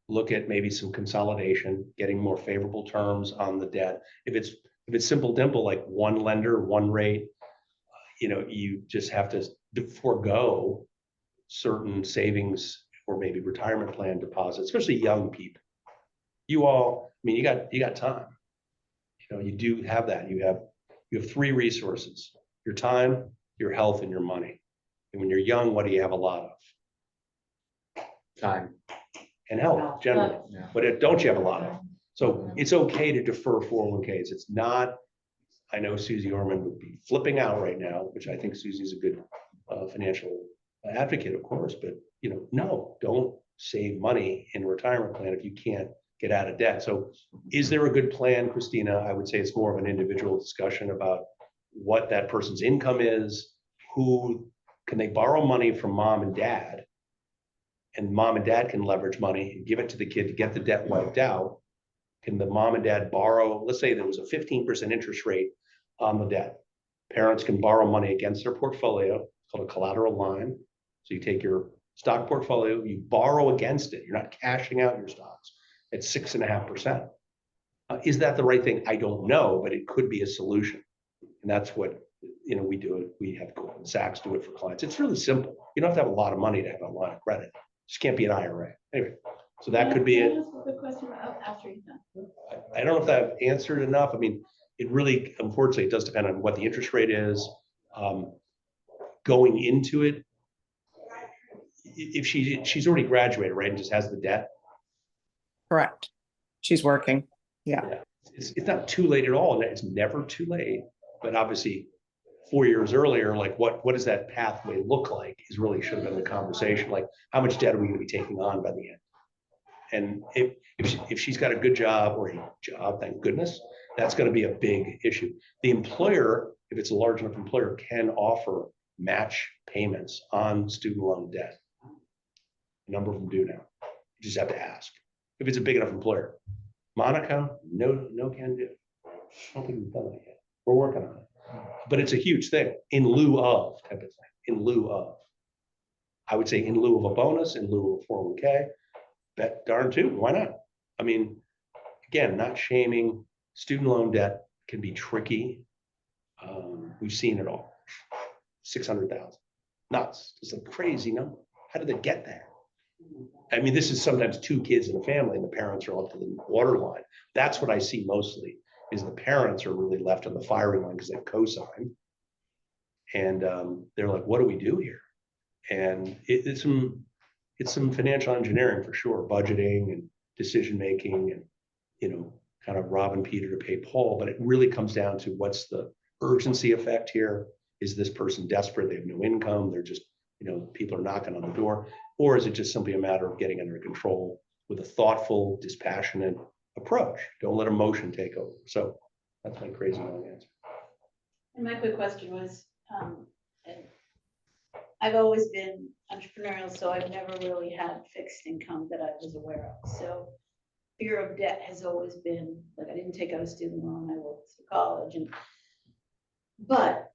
look at maybe some consolidation, getting more favorable terms on the debt. If it's simple dimple, like one lender, one rate, you just have to forego certain savings or maybe retirement plan deposits, especially young people. You got time. You do have that. You have three resources: your time, your health, and your money. And when you're young, what do you have a lot of? Time. And health, generally. Yeah. But don't you have a lot of? So it's okay to defer 401ks. It's not, I know Susie Orman would be flipping out right now, which I think Susie's a good financial advocate, of course, but no, don't save money in a retirement plan if you can't get out of debt. So is there a good plan, Christina? I would say it's more of an individual discussion about what that person's income is, who can they borrow money from mom and dad, and mom and dad can leverage money and give it to the kid to get the debt wiped out. Can the mom and dad borrow, let's say there was a 15% interest rate on the debt. Parents can borrow money against their portfolio, it's called a collateral line. So you take your stock portfolio, you borrow against it. You're not cashing out your stocks at 6.5%. Is that the right thing? I don't know, but it could be a solution. And that's what, we do it. We have Goldman Sachs do it for clients. It's really simple. You don't have to have a lot of money to have a line of credit. It just can't be an IRA. Anyway, so that could be Can I it. ask a quick question after you're done? I don't know if that answered enough. I mean, it really, unfortunately, it does depend on what the interest rate is. Going into it, if she's already graduated, right, and just has the debt, Correct. She's working. it's not too late at all. And it's never too late. But obviously, 4 years earlier, like what does that pathway look like is really should have been the conversation. Like, how much debt are we going to be taking on by the end? And if she's got a good job or a job, thank goodness, that's going to be a big issue. The employer, if it's a large enough employer, can offer match payments on student loan debt. A number of them do now. You just have to ask. If it's a big enough employer. Moneco, no can do. I don't think we've done that yet. We're working on it. But it's a huge thing in lieu of type of thing. In lieu of. I would say in lieu of a bonus, in lieu of a 401k. Bet darn too. Why not? I mean, again, not shaming. Student loan debt can be tricky. We've seen it all. 600,000. Nuts. It's a crazy number. How did they get there? I mean, this is sometimes 2 kids in a family and the parents are up to the waterline. That's what I see mostly is the parents are really left on the firing line because they co-sign. And they're like, what do we do here? And it's some financial engineering for sure, budgeting and decision-making and, kind of robbing Peter to pay Paul, but it really comes down to what's the urgency effect here? Is this person desperate? They have no income. They're just, people are knocking on the door. Or is it just simply a matter of getting under control with a thoughtful, dispassionate approach? Don't let emotion take over. So that's my crazy long answer. And my quick question was, and I've always been entrepreneurial, so I've never really had fixed income that I was aware of. So fear of debt has always been, like, I didn't take out a student loan, I worked through college. But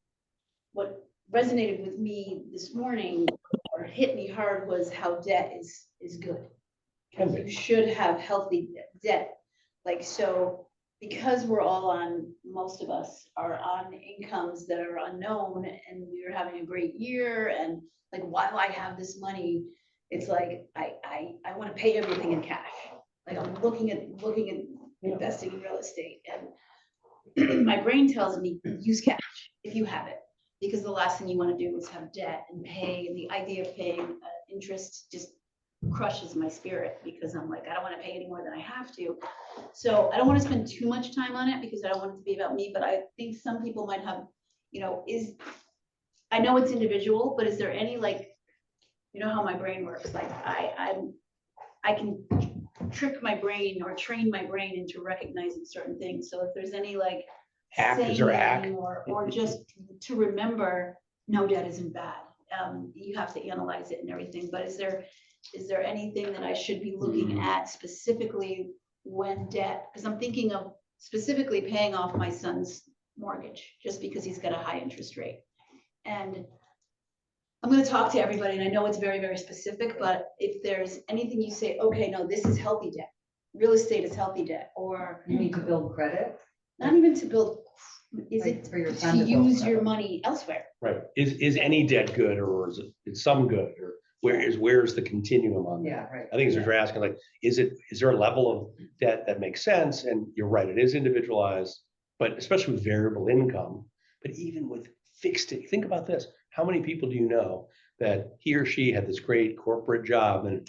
what resonated with me this morning or hit me hard was how debt is good. Can be. You should have healthy debt. Like, so because we're all on, most of us are on incomes that are unknown and we are having a great year and like, why do I have this money? It's like, I want to pay everything in cash. Like I'm looking at investing in real estate and my brain tells me use cash if you have it, because the last thing you want to do is have debt and pay, and the idea of paying interest just crushes my spirit because I'm like, I don't want to pay any more than I have to. So I don't want to spend too much time on it because I don't want it to be about me, but I think some people might have, I know it's individual, but is there any, like, how my brain works? Like I can trick my brain or train my brain into recognizing certain things. So if there's any like Is there a hack? or just to remember, no, debt isn't bad. You have to analyze it and everything, but is there anything that I should be looking at specifically when debt? Because I'm thinking of specifically paying off my son's mortgage just because he's got a high interest rate. And I'm going to talk to everybody, and I know it's very, very specific, but if there's anything you say, okay, no, this is healthy debt. Real estate is healthy debt, or You need to build credit. not even to build, is Like it for your to son to build use your credit. money elsewhere? Right. Is any debt good, or is some good, or where's the continuum on that? Yeah, right. I think it's what you're asking, like, is there a level of debt that makes sense? And you're right, it is individualized, but especially with variable income, but even with fixed it, think about this. How many people do you know that he or she had this great corporate job and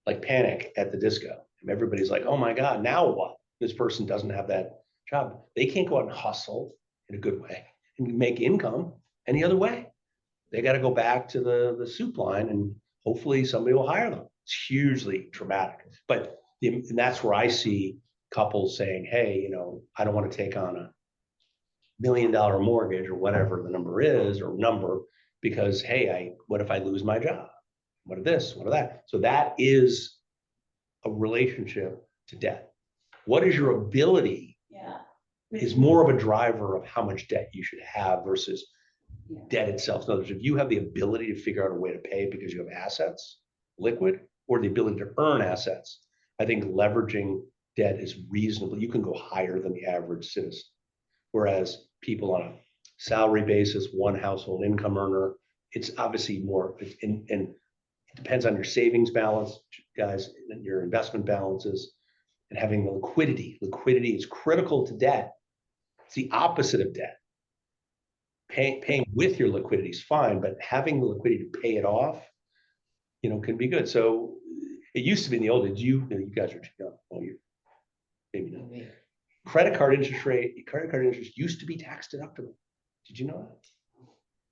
like panic at the disco? And everybody's like, oh my God, now what? This person doesn't have that job. They can't go out and hustle in a good way and make income any other way. they got to go back to the soup line and hopefully somebody will hire them. It's hugely traumatic. But and that's where I see couples saying, hey, you know, I don't want to take on a $1 million mortgage or whatever the number is or number, because, hey, what if I lose my job? What of this? What of that? So that is a relationship to debt. What is your ability Yeah. is more of a driver of how much debt you should have versus Yeah. debt itself. In other words, if you have the ability to figure out a way to pay because you have assets, liquid, or the ability to earn assets, I think leveraging debt is reasonable. You can go higher than the average citizen. Whereas people on a salary basis, one household income earner, it's obviously more, and it depends on your savings balance, guys, and your investment balances, and having the liquidity. Liquidity is critical to debt. It's the opposite of debt. Paying with your liquidity is fine, but having the liquidity to pay it off, you know, can be good. So it used to be in the old days, you guys are too young. Well, you maybe not. Credit card interest used to be tax deductible. Did you know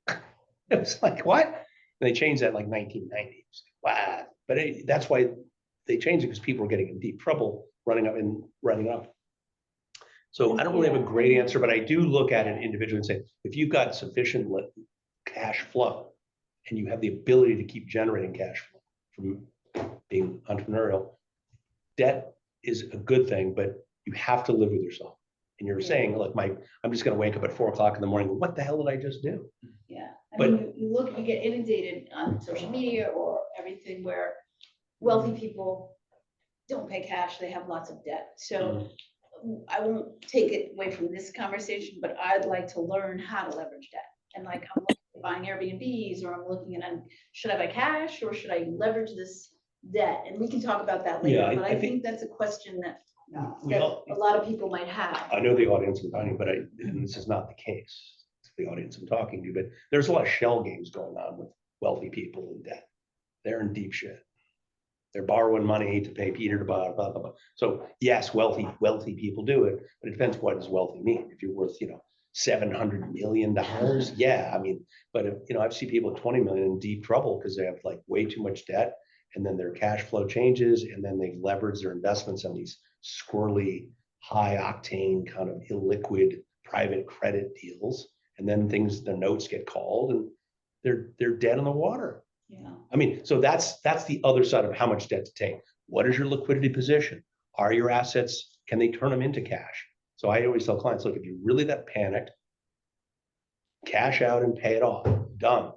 that? It was like, what? And they changed that in like 1990. Wow. But that's why they changed it, because people were getting in deep trouble running up. So I don't really have a great answer, but I do look at it individually and say, if you've got sufficient cash flow and you have the ability to keep generating cash flow from being entrepreneurial, debt is a good thing, but you have to live with yourself. And you're saying, look, I'm just going to wake up at 4 o'clock in the morning. What the hell did I just do? Yeah, I But- mean, you get inundated on social media or everything where wealthy people don't pay cash, they have lots of debt. So I won't take it away from this conversation, but I'd like to learn how to leverage debt. And like, I'm looking at buying Airbnbs, or I'm looking at, should I buy cash or should I leverage this debt? And we can talk about that later, Yeah, but I I think- think that's a question that We that all- a lot of people might have. I know the audience I'm talking, but and this is not the case. It's the audience I'm talking to, but there's a lot of shell games going on with wealthy people in debt. They're in deep shit. They're borrowing money to pay Peter to blah, blah, blah, blah. So yes, wealthy people do it, but it depends what does wealthy mean. If you're worth, $700 million, yeah, I mean, but if, I've seen people at 20 million in deep trouble because they have like way too much debt, and then their cash flow changes, and then they leverage their investments on these squirrely, high octane kind of illiquid private credit deals, and then their notes get called and they're dead in the water. Yeah. I mean, so that's the other side of how much debt to take. What is your liquidity position? Are your assets, can they turn them into cash? So I always tell clients, look, if you're really that panicked, cash out and pay it off, done.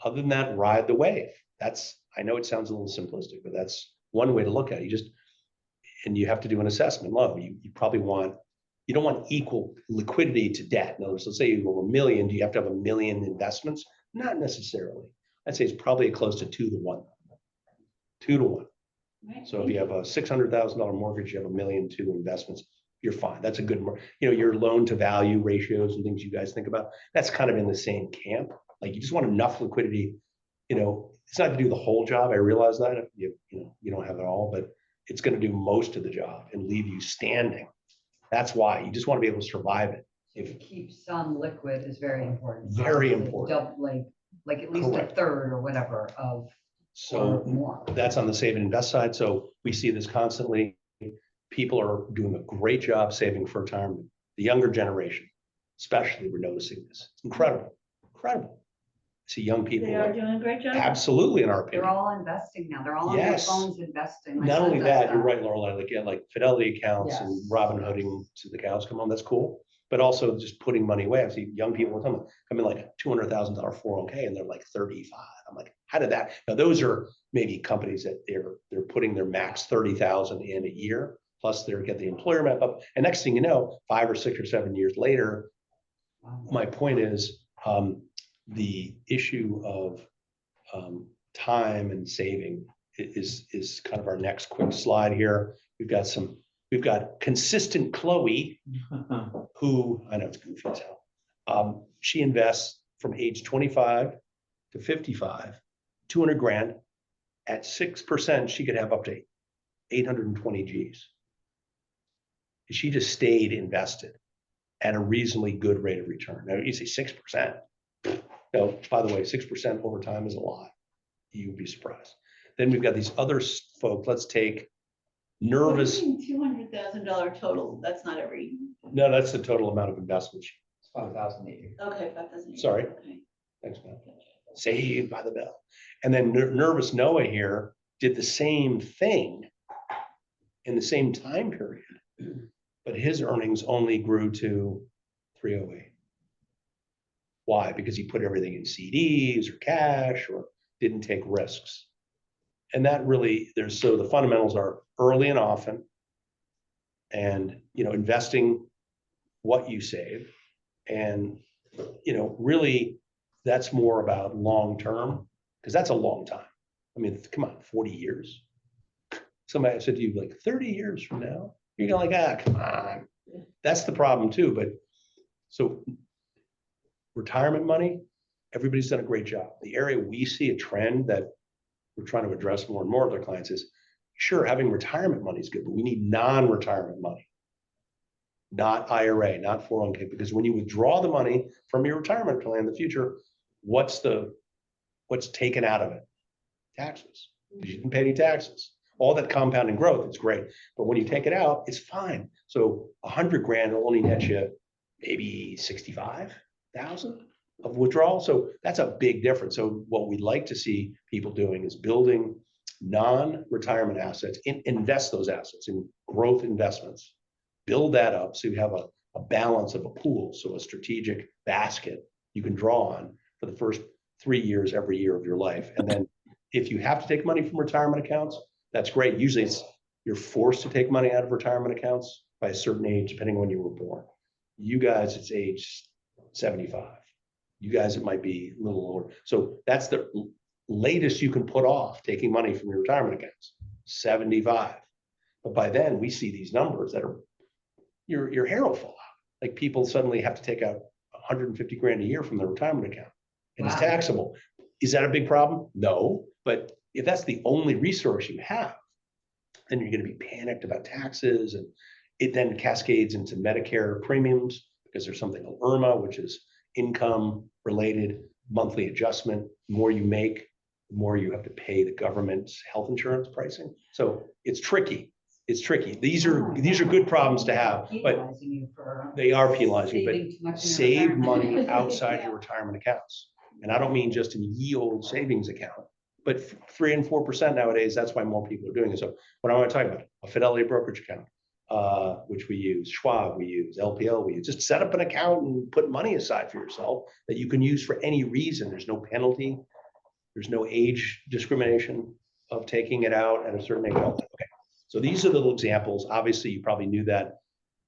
Other than that, ride the wave. I know it sounds a little simplistic, but that's one way to look at it. And you have to do an assessment. Look, you don't want equal liquidity to debt. In other words, let's say you go $1 million, do you have to have 1 million investments? Not necessarily. I'd say it's probably close to 2 to 1. 2 to 1. Right. So if you have a $600,000 mortgage, you have 1 million to investments, you're fine. That's a good, your loan to value ratios and things you guys think about, that's kind of in the same camp. Like, you just want enough liquidity, it's not to do the whole job. I realize that you don't have it all, but it's going to do most of the job and leave you standing. That's why you just want to be able to survive it. So to keep some liquid is very important. Very Obviously, important. Like at least Correct. a third or whatever of, or So more. that's on the save and invest side. So we see this constantly. People are doing a great job saving for retirement. The younger generation, especially, we're noticing this. It's incredible. See young people. They are doing a great job. Absolutely, in our They're opinion. all investing now. They're all on their Yes. phones investing. My Not son only does that, you're right, Laurel, like Fidelity accounts and Yes. Robin Hooding to the cows come home. That's cool. But also just putting money away. I see young people come in like a $200,000 401k and they're like 35. I'm like, how did that? Now those are maybe companies that they're putting their max 30,000 in a year, plus they get the employer map up. And next thing you know, 5 or 6 or 7 years later, Wow. my point is the issue of time and saving is kind of our next quick slide here. We've got consistent Chloe, who I know it's goofy as hell. She invests from age 25 to 55, 200 grand. At 6%, she could have up to 820 Gs. She just stayed invested at a reasonably good rate of return. Now you say 6%. Now, by the way, 6% over time is a lot. You'd be surprised. Then we've got these other folk, let's take nervous, $200,000 total, that's not every, no, that's the total amount of investments. It's 5,000 a year. okay, 5,000. Sorry. Okay. Thanks, man. Saved by the bell. And then Nervous Noah here did the same thing in the same time period, but his earnings only grew to 308. Why? Because he put everything in CDs or cash or didn't take risks. And that really, so the fundamentals are early and often, and, investing what you save. And, really that's more about long-term, because that's a long time. I mean, come on, 40 years. Somebody said to you like 30 years from now, you're gonna like, come on. That's the problem too. But so retirement money, everybody's done a great job. The area we see a trend that we're trying to address more and more with our clients is, sure, having retirement money is good, but we need non-retirement money, not IRA, not 401k, because when you withdraw the money from your retirement plan in the future, what's taken out of it? Taxes. You didn't pay any taxes. All that compounding growth, it's great. But when you take it out, it's fine. So 100 grand will only net you maybe 65,000 of withdrawal. So that's a big difference. So what we'd like to see people doing is building non-retirement assets, invest those assets in growth investments, build that up so you have a balance of a pool. So a strategic basket you can draw on for the first 3 years, every year of your life. And then if you have to take money from retirement accounts, that's great. Usually you're forced to take money out of retirement accounts by a certain age, depending on when you were born. You guys, it's age 75. You guys, it might be a little lower. So that's the latest you can put off taking money from your retirement accounts, 75. But by then we see these numbers that are, your hair will fall out. Like people suddenly have to take out 150 grand a year from their retirement account, and it's taxable. Is that a big problem? No, but if that's the only resource you have, then you're going to be panicked about taxes, and it then cascades into Medicare premiums because there's something called IRMA, which is income related monthly adjustment. The more you make, the more you have to pay the government's health insurance pricing. So it's tricky. It's tricky. These are good problems to have, but Penalizing you for they are penalizing. But saving too much in your save retirement. money outside your retirement accounts. And I don't mean just in yield savings account, but 3 and 4% nowadays. That's why more people are doing it. So what I want to talk about, a Fidelity brokerage account, which we use, Schwab we use, LPL we use. Just set up an account and put money aside for yourself that you can use for any reason. There's no penalty. There's no age discrimination of taking it out at a certain age. Okay. So these are little examples. Obviously, you probably knew that,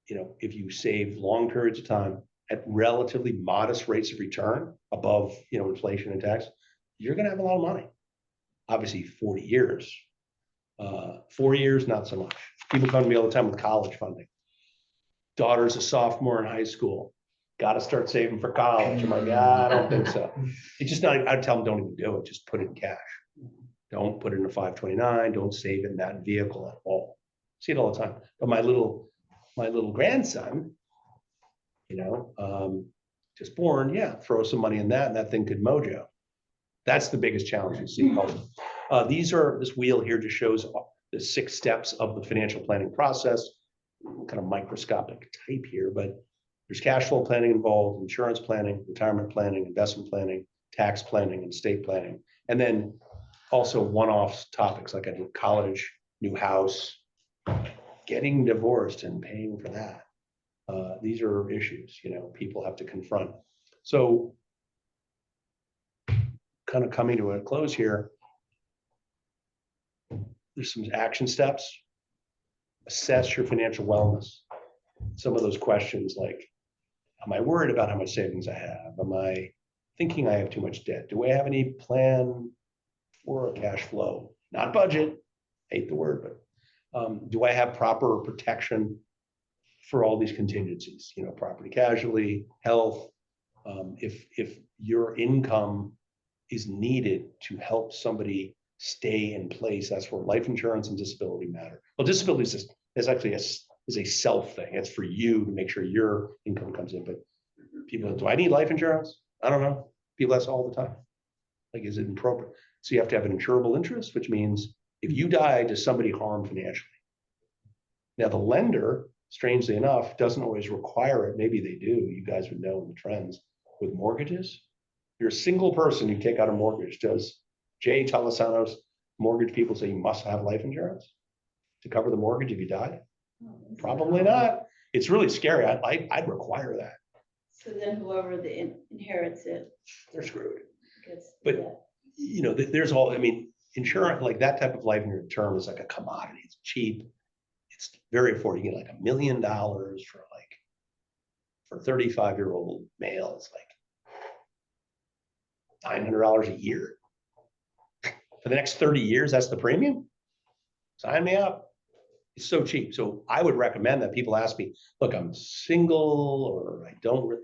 if you save long periods of time at relatively modest rates of return above, inflation and tax, you're going to have a lot of money. Obviously, 40 years, 4 years, not so much. People come to me all the time with college funding. Daughter's a sophomore in high school. Got to start saving for college. I'm like, I don't think so. It's just not, I'd tell them, don't even do it. Just put it in cash. Don't put it in a 529. Don't save it in that vehicle at all. See it all the time. But my little grandson, just born, throw some money in that, and that thing could mojo. That's the biggest challenge you see. This wheel here just shows the 6 steps of the financial planning process, kind of microscopic type here, but there's cash flow planning involved, insurance planning, retirement planning, investment planning, tax planning, and estate planning. And then also one-off topics like a college, new house, getting divorced and paying for that. These are issues, people have to confront. So kind of coming to a close here, there's some action steps. Assess your financial wellness. Some of those questions like, am I worried about how much savings I have? Am I thinking I have too much debt? Do I have any plan for a cash flow? Not budget, hate the word, but do I have proper protection for all these contingencies? Property casualty, health. If your income is needed to help somebody stay in place, that's where life insurance and disability matter. Well, disability is actually a self thing. It's for you to make sure your income comes in. But people, do I need life insurance? I don't know. People ask all the time. Like, is it appropriate? So you have to have an insurable interest, which means if you die, does somebody harm financially? Now, the lender, strangely enough, doesn't always require it. Maybe they do. You guys would know the trends with mortgages. You're a single person, you take out a mortgage. Does Jay Tolosano's mortgage people say you must have life insurance to cover the mortgage if you died? Probably not. It's really scary. I'd require that. So then whoever inherits it They're screwed. gets. But yeah. you know, there's all, I mean, insurance, like that type of life insurance term is like a commodity. It's cheap. It's very affordable. You get like $1 million for 35-year-old males, like $900 a year. For the next 30 years, that's the premium? Sign me up. It's so cheap. So I would recommend that people ask me, look, I'm single or I don't,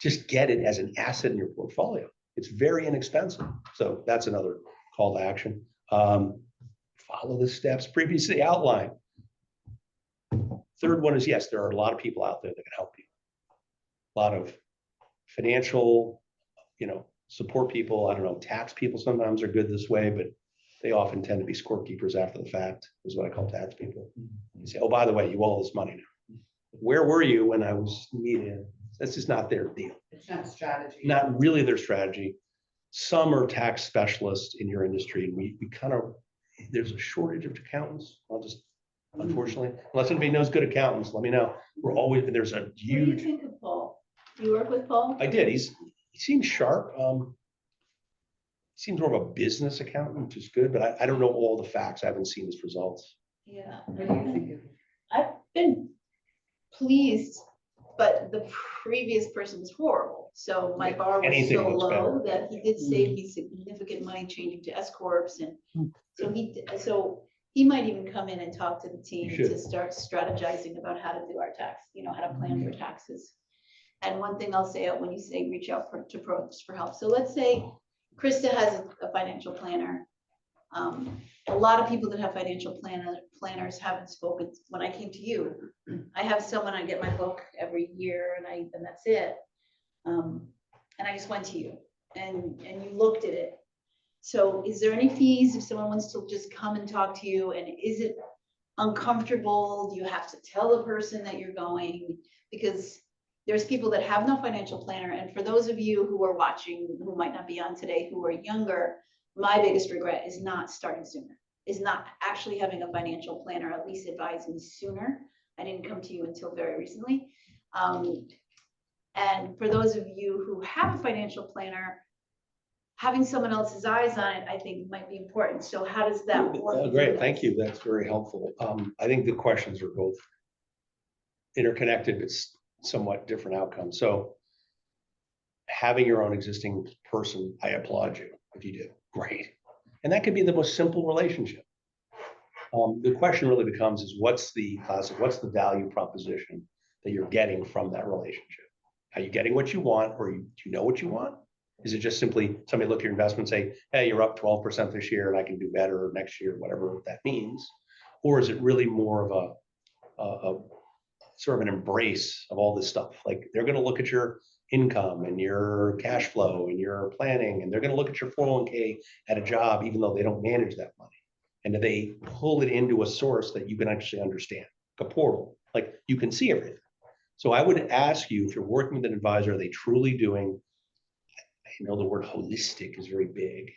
just get it as an asset in your portfolio. It's very inexpensive. So that's another call to action. Follow the steps previously outlined. Third one is, yes, there are a lot of people out there that can help you. A lot of financial, support people. I don't know, tax people sometimes are good this way, but they often tend to be scorekeepers after the fact, is what I call tax people. You say, oh, by the way, you owe this money now. Where were you when I was needed? That's just not their deal. It's not a strategy. Not really their strategy. Some are tax specialists in your industry, and we kind of, there's a shortage of accountants. I'll just, unfortunately, unless anybody knows good accountants, let me know. We're always, there's a What do you huge, think of Paul? Do you work with Paul? I did, he seems sharp. Seems more of a business accountant, which is good, but I don't know all the facts. I haven't seen his results. Yeah. What do you think of? I've been pleased, but the previous person was horrible. So my bar was Anything so looks low better. that he did save me significant money changing to S corps, and so he might even come in and talk to the team You should. to start strategizing about how to do our tax, how to plan for taxes. And one thing I'll say when you say reach out to pros for help. So let's say Krista has a financial planner. A lot of people that have financial planners haven't spoken. When I came to you, I have someone, I get my book every year and that's it. And I just went to you and you looked at it. So is there any fees if someone wants to just come and talk to you, and is it uncomfortable? Do you have to tell the person that you're going? Because there's people that have no financial planner. And for those of you who are watching, who might not be on today, who are younger, my biggest regret is not starting sooner, is not actually having a financial planner at least advise me sooner. I didn't come to you until very recently. And for those of you who have a financial planner, having someone else's eyes on it, I think might be important. So how does that work? Great, thank you. That's very helpful. I think the questions are both interconnected, but somewhat different outcomes. So having your own existing person, I applaud you if you do. Great. And that could be the most simple relationship. The question really becomes is what's the value proposition that you're getting from that relationship? Are you getting what you want, or do you know what you want? Is it just simply somebody look at your investment and say, hey, you're up 12% this year and I can do better next year, whatever that means? Or is it really more of a sort of an embrace of all this stuff? Like they're going to look at your income and your cash flow and your planning, and they're going to look at your 401k at a job, even though they don't manage that money. And they pull it into a source that you can actually understand, like a portal, like you can see everything. So I would ask you, if you're working with an advisor, are they truly doing, I know the word holistic is very big.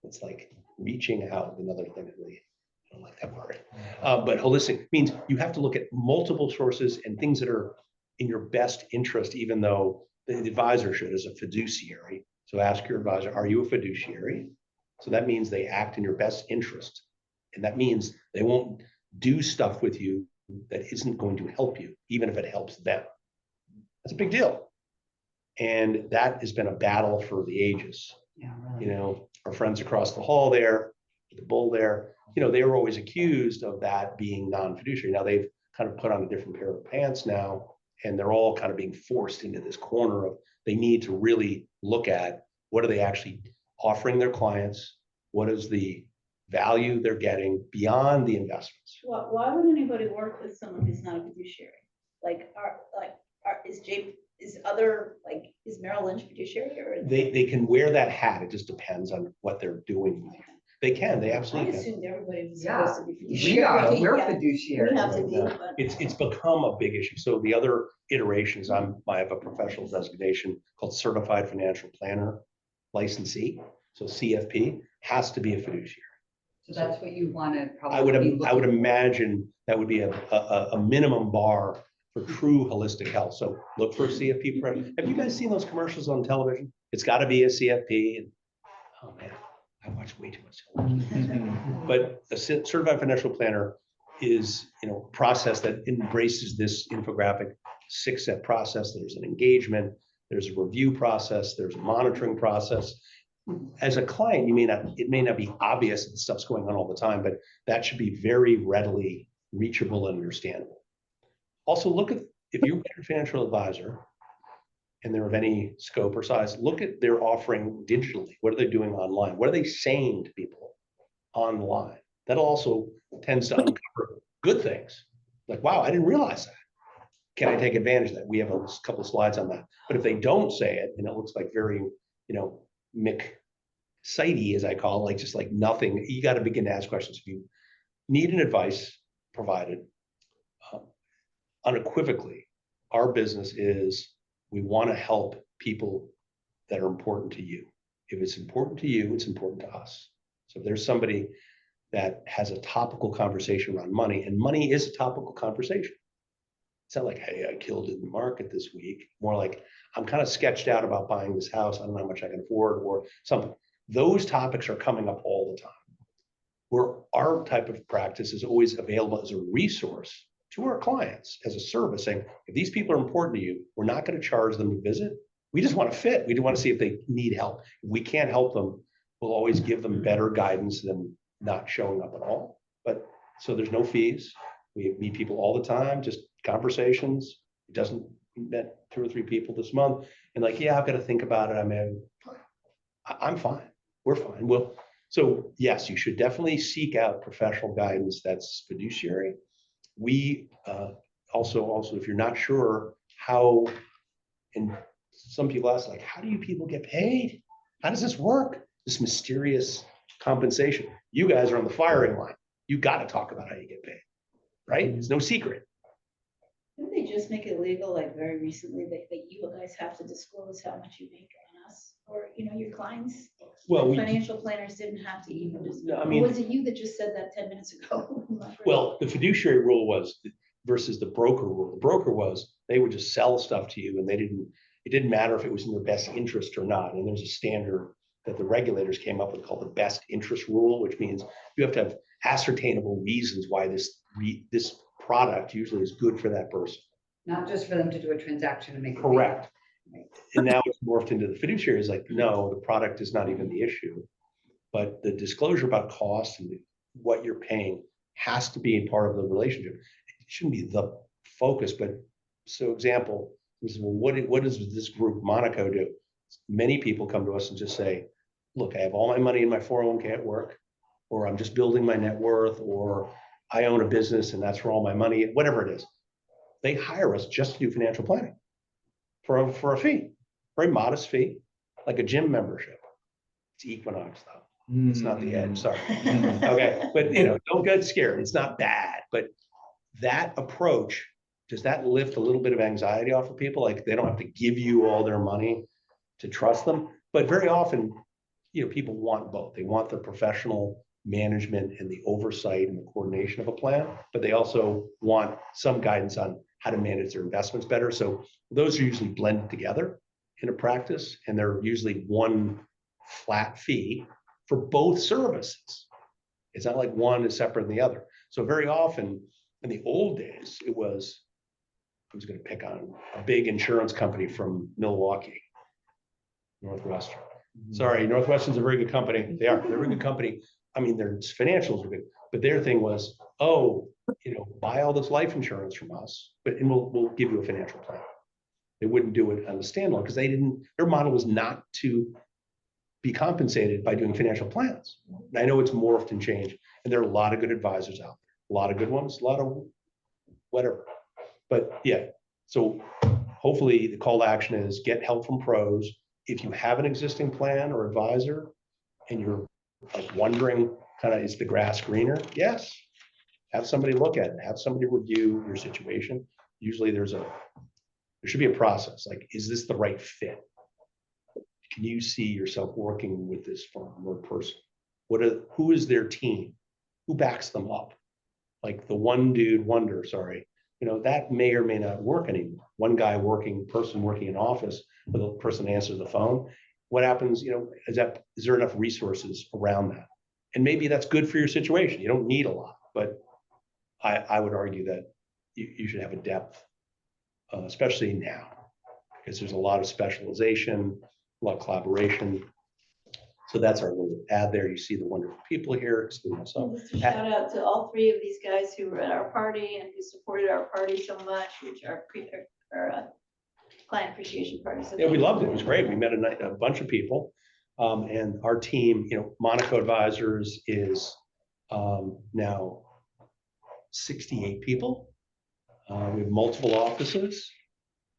It's like reaching out, another thing that really, I don't like that word. But holistic means you have to look at multiple sources and things that are in your best interest, even though the advisor should as a fiduciary. So ask your advisor, are you a fiduciary? So that means they act in your best interest. And that means they won't do stuff with you that isn't going to help you, even if it helps them. That's a big deal. And that has been a battle for the ages. Yeah, really. Our friends across the hall there, the bull there, they were always accused of that being non-fiduciary. Now they've kind of put on a different pair of pants now, and they're all kind of being forced into this corner of they need to really look at what are they actually offering their clients? What is the value they're getting beyond the investments? Why would anybody work with someone who's not a fiduciary? Is is other, like, is Merrill Lynch fiduciary or? They can wear that hat. It just depends on what they're doing. They can, they I absolutely can. assumed everybody was Yeah, supposed to be We fiduciary. are, we're Yeah, fiduciary. we have to Right, be, no. but. It's become a big issue. So the other iterations, I have a professional designation called Certified Financial Planner Licensee. So CFP has to be a fiduciary. So that's what you want to I would, probably be I would looking for. imagine that would be a minimum bar for true holistic health. So look for a CFP. Have you guys seen those commercials on television? It's got to be a CFP. And, oh man, I watch way too much television. But a certified financial planner is, a process that embraces this infographic 6-step process. There's an engagement, there's a review process, there's a monitoring process. As a client, it may not be obvious that stuff's going on all the time, but that should be very readily reachable and understandable. Also, look at, if you're a financial advisor and they're of any scope or size, look at their offering digitally. What are they doing online? What are they saying to people online? That also tends to uncover good things. Like, wow, I didn't realize that. Can I take advantage of that? We have a couple of slides on that. But if they don't say it, and it looks like very, McSighty, as I call it, like just like nothing, you got to begin to ask questions. If you need an advice provided, unequivocally, our business is we want to help people that are important to you. If it's important to you, it's important to us. So if there's somebody that has a topical conversation around money, and money is a topical conversation. It's not like, hey, I killed it in the market this week. More like, I'm kind of sketched out about buying this house. I don't know how much I can afford or something. Those topics are coming up all the time. Where our type of practice is always available as a resource to our clients as a service, saying, if these people are important to you, we're not going to charge them to visit. We just want to fit. We do want to see if they need help. If we can't help them, we'll always give them better guidance than not showing up at all. But so there's no fees. We meet people all the time, just conversations. It doesn't met 2 or 3 people this month, and like, yeah, I've got to think about it. I'm fine. We're fine. So yes, you should definitely seek out professional guidance that's fiduciary. We also, if you're not sure how, and some people ask, like, how do you people get paid? How does this work? This mysterious compensation. You guys are on the firing line. You got to talk about how you get paid, right? It's no secret. Didn't they just make it legal, like very recently, that you guys have to disclose how much you make on us? Or, your clients? Well, Like financial planners didn't have to even just, No, I or mean- was it you that just said that 10 minutes ago? Well, the fiduciary rule was versus the broker rule. The broker was they would just sell stuff to you, and it didn't matter if it was in their best interest or not. And there's a standard that the regulators came up with called the best interest rule, which means you have to have ascertainable reasons why this product usually is good for that person. Not just for them to do a transaction and make it. Correct. And now it's morphed into the fiduciary is like, no, the product is not even the issue, but the disclosure about cost and what you're paying has to be a part of the relationship. It shouldn't be the focus, but so example, well, what does this group Moneco do? Many people come to us and just say, look, I have all my money in my 401k at work, or I'm just building my net worth, or I own a business and that's where all my money, whatever it is. They hire us just to do financial planning for a fee, very modest fee, like a gym membership. It's Equinox though. It's not the Edge, sorry. Okay, but don't get scared. It's not bad, but that approach, does that lift a little bit of anxiety off of people? Like they don't have to give you all their money to trust them. But very often, people want both. They want the professional management and the oversight and the coordination of a plan, but they also want some guidance on how to manage their investments better. So those are usually blended together in a practice, and they're usually one flat fee for both services. It's not like one is separate than the other. So very often in the old days, I was going to pick on a big insurance company from Milwaukee, Northwestern. Sorry, Northwestern's a very good company. They're a very good company. I mean, their financials are good, but their thing was, buy all this life insurance from us, and we'll give you a financial plan. They wouldn't do it on the standalone because their model was not to be compensated by doing financial plans. And I know it's morphed and changed, and there are a lot of good advisors out there, a lot of good ones, a lot of whatever. But yeah, so hopefully the call to action is get help from pros. If you have an existing plan or advisor and you're like wondering kind of, is the grass greener? Yes. Have somebody look at it, have somebody review your situation. Usually there should be a process, like, is this the right fit? Can you see yourself working with this firm or person? Who is their team? Who backs them up? Like the one dude wonder, sorry, that may or may not work anymore. One guy person working in office, where the person answers the phone. What happens, is there enough resources around that? And maybe that's good for your situation. You don't need a lot, but I would argue that you should have a depth, especially now, because there's a lot of specialization, a lot of collaboration. So that's our little ad there. You see the wonderful people here, excluding myself. And just a shout out to all three of these guys who were at our party and who supported our party so much, which are client appreciation party. So Yeah, we thank loved it. you. It was great. We met a bunch of people. And our team, Moneco Advisors is now 68 people. We have multiple offices: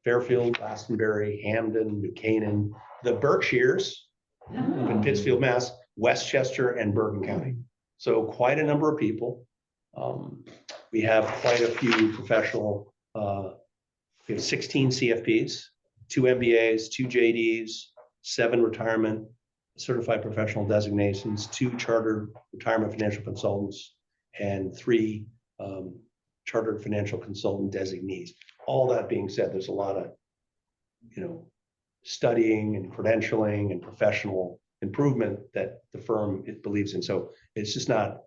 Fairfield, Glastonbury, Hamden, New Canaan, the Berkshires, up in Pittsfield, Mass, Westchester, and Bergen County. So quite a number of people. We have quite a few professional, we have 16 CFPs, 2 MBAs, 2 JDs, 7 retirement certified professional designations, 2 chartered retirement financial consultants, and 3 chartered financial consultant designees. All that being said, there's a lot of, studying and credentialing and professional improvement that the firm believes in. So it's just not,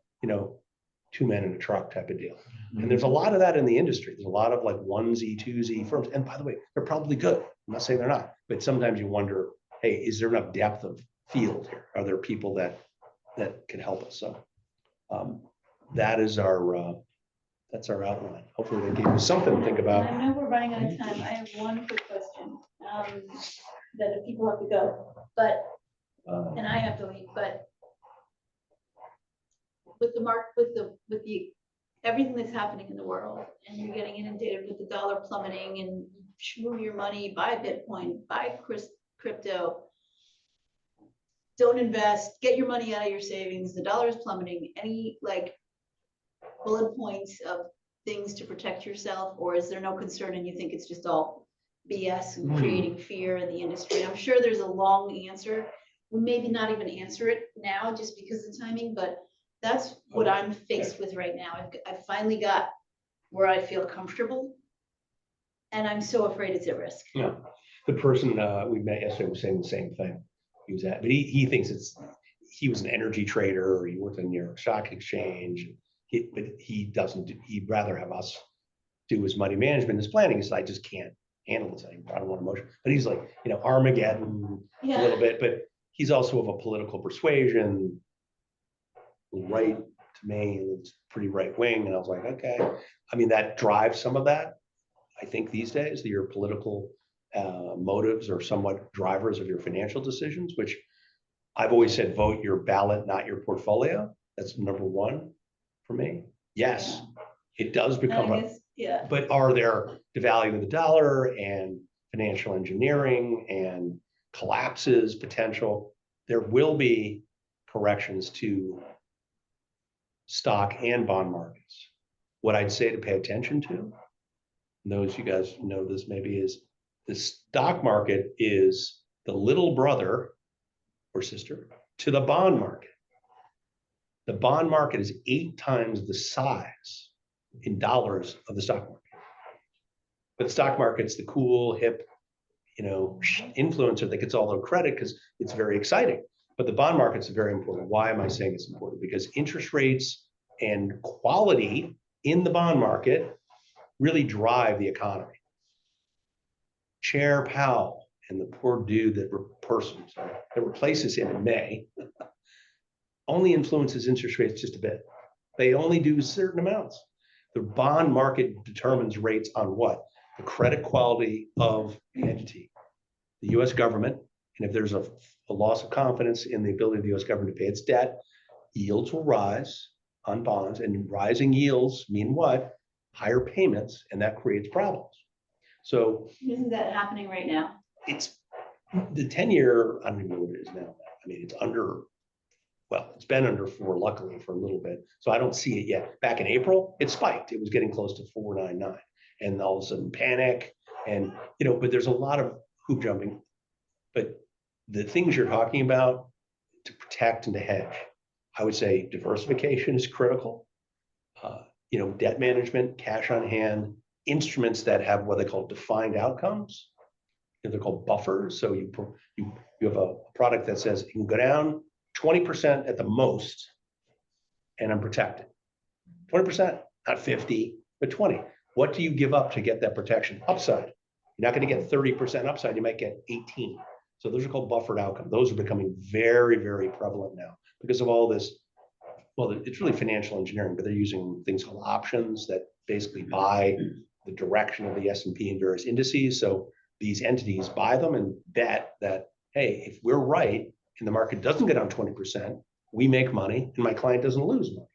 2 men in a truck type of deal. And there's a lot of that in the industry. There's a lot of like onesie, twosie firms. And by the way, they're probably good. I'm not saying they're not, but sometimes you wonder, hey, is there enough depth of field here? Are there people that can help us? So that is that's our outline. Hopefully they gave you something to think about. I know we're running out of time. I have one quick question, that if people have to go, but, and I have to leave, but with the everything that's happening in the world, and you're getting inundated with the dollar plummeting, and move your money, buy Bitcoin, buy crypto, don't invest, get your money out of your savings, the dollar is plummeting. Any bullet points of things to protect yourself, or is there no concern and you think it's just all BS and creating fear in the industry? I'm sure there's a long answer. We maybe not even answer it now just because of timing, but that's what I'm faced with right now. I've finally got where I feel comfortable, and I'm so afraid it's at risk. Yeah, the person we met yesterday was saying the same thing. But he thinks he was an energy trader, or he worked in the New York Stock Exchange. But he doesn't. He'd rather have us do his money management, his planning. He said, I just can't handle this anymore. I don't want emotion. But he's like, Armageddon a little bit. But he's also of a political persuasion, right to me. It's pretty right wing, and I was like, okay. I mean, that drives some of that. I think these days your political motives are somewhat drivers of your financial decisions, which I've always said, vote your ballot, not your portfolio. That's number one for me. Yes, it does become but are there devaluing of the dollar and financial engineering and collapses potential? There will be corrections to stock and bond markets. What I'd say to pay attention to, and those you guys know this maybe, is the stock market is the little brother or sister to the bond market. The bond market is 8 times the size in dollars of the stock market. But the stock market's the cool, hip, influencer that gets all the credit because it's very exciting. But the bond market's very important. Why am I saying it's important? Because interest rates and quality in the bond market really drive the economy. Chair Powell and the poor dude that replaces him in May only influences interest rates just a bit. They only do certain amounts. The bond market determines rates on what? The credit quality of the entity, the US government. And if there's a loss of confidence in the ability of the US government to pay its debt, yields will rise on bonds, and rising yields mean what? Higher payments, and that creates problems. So Isn't that happening right now? it's the 10-year, I don't even know what it is now. I mean, it's under, well, it's been under 4 luckily for a little bit. So I don't see it yet. Back in April, it spiked. It was getting close to 4.99 and all of a sudden panic and, but there's a lot of hoop jumping. But the things you're talking about to protect and to hedge, I would say diversification is critical. Debt management, cash on hand, instruments that have what they call defined outcomes. They're called buffers. So you have a product that says it can go down 20% at the most, and I'm protected. 20%, not 50, but 20. What do you give up to get that protection? Upside. You're not going to get 30% upside. You might get 18. So those are called buffered outcomes. Those are becoming very, very prevalent now because of all this. Well, it's really financial engineering, but they're using things called options that basically buy the direction of the S&P and various indices. So these entities buy them and bet that, hey, if we're right and the market doesn't get down 20%, we make money and my client doesn't lose money.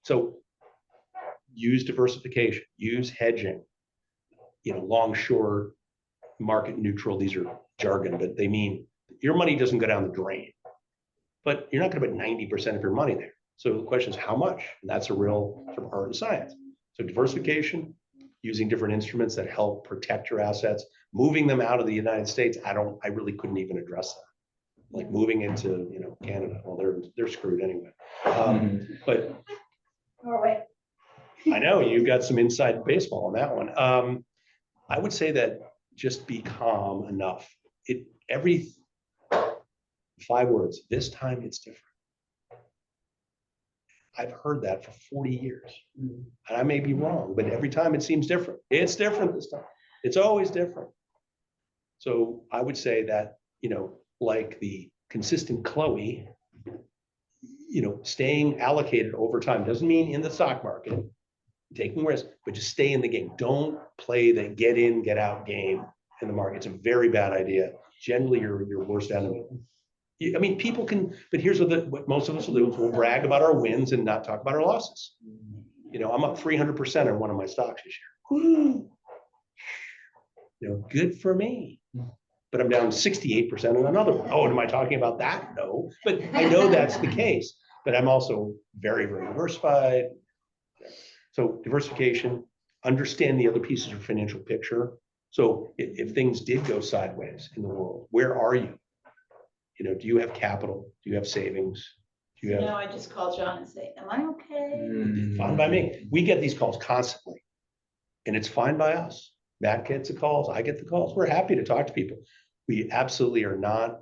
So use diversification, use hedging, long, short, market neutral. These are jargon, but they mean your money doesn't go down the drain, but you're not going to put 90% of your money there. So the question is how much? And that's a real sort of art and science. So diversification, using different instruments that help protect your assets, moving them out of the United States. I really couldn't even address that. Like moving into, Canada. Well, they're screwed anyway. But Norway. I know you got some inside baseball on that one. I would say that just be calm enough. Every 5 words, this time it's different. I've heard that for 40 years. And I may be wrong, but every time it seems different. It's different this time. It's always different. So I would say that, like the consistent Chloe, staying allocated over time doesn't mean in the stock market, taking risks, but just stay in the game. Don't play the get in, get out game in the market. It's a very bad idea. Generally, your worst enemy. I mean, people can, but here's what most of us will do is we'll brag about our wins and not talk about our losses. I'm up 300% on one of my stocks this year. Woo! Good for me. But I'm down 68% on another one. Oh, am I talking about that? No, but I know that's the case. But I'm also very, very diversified. So diversification, understand the other pieces of financial picture. So if things did go sideways in the world, where are you? Do you have capital? Do you have savings? Do you have? No, I just call John and say, am I okay? Fine by me. We get these calls constantly, and it's fine by us. Matt gets the calls. I get the calls. We're happy to talk to people. We absolutely are not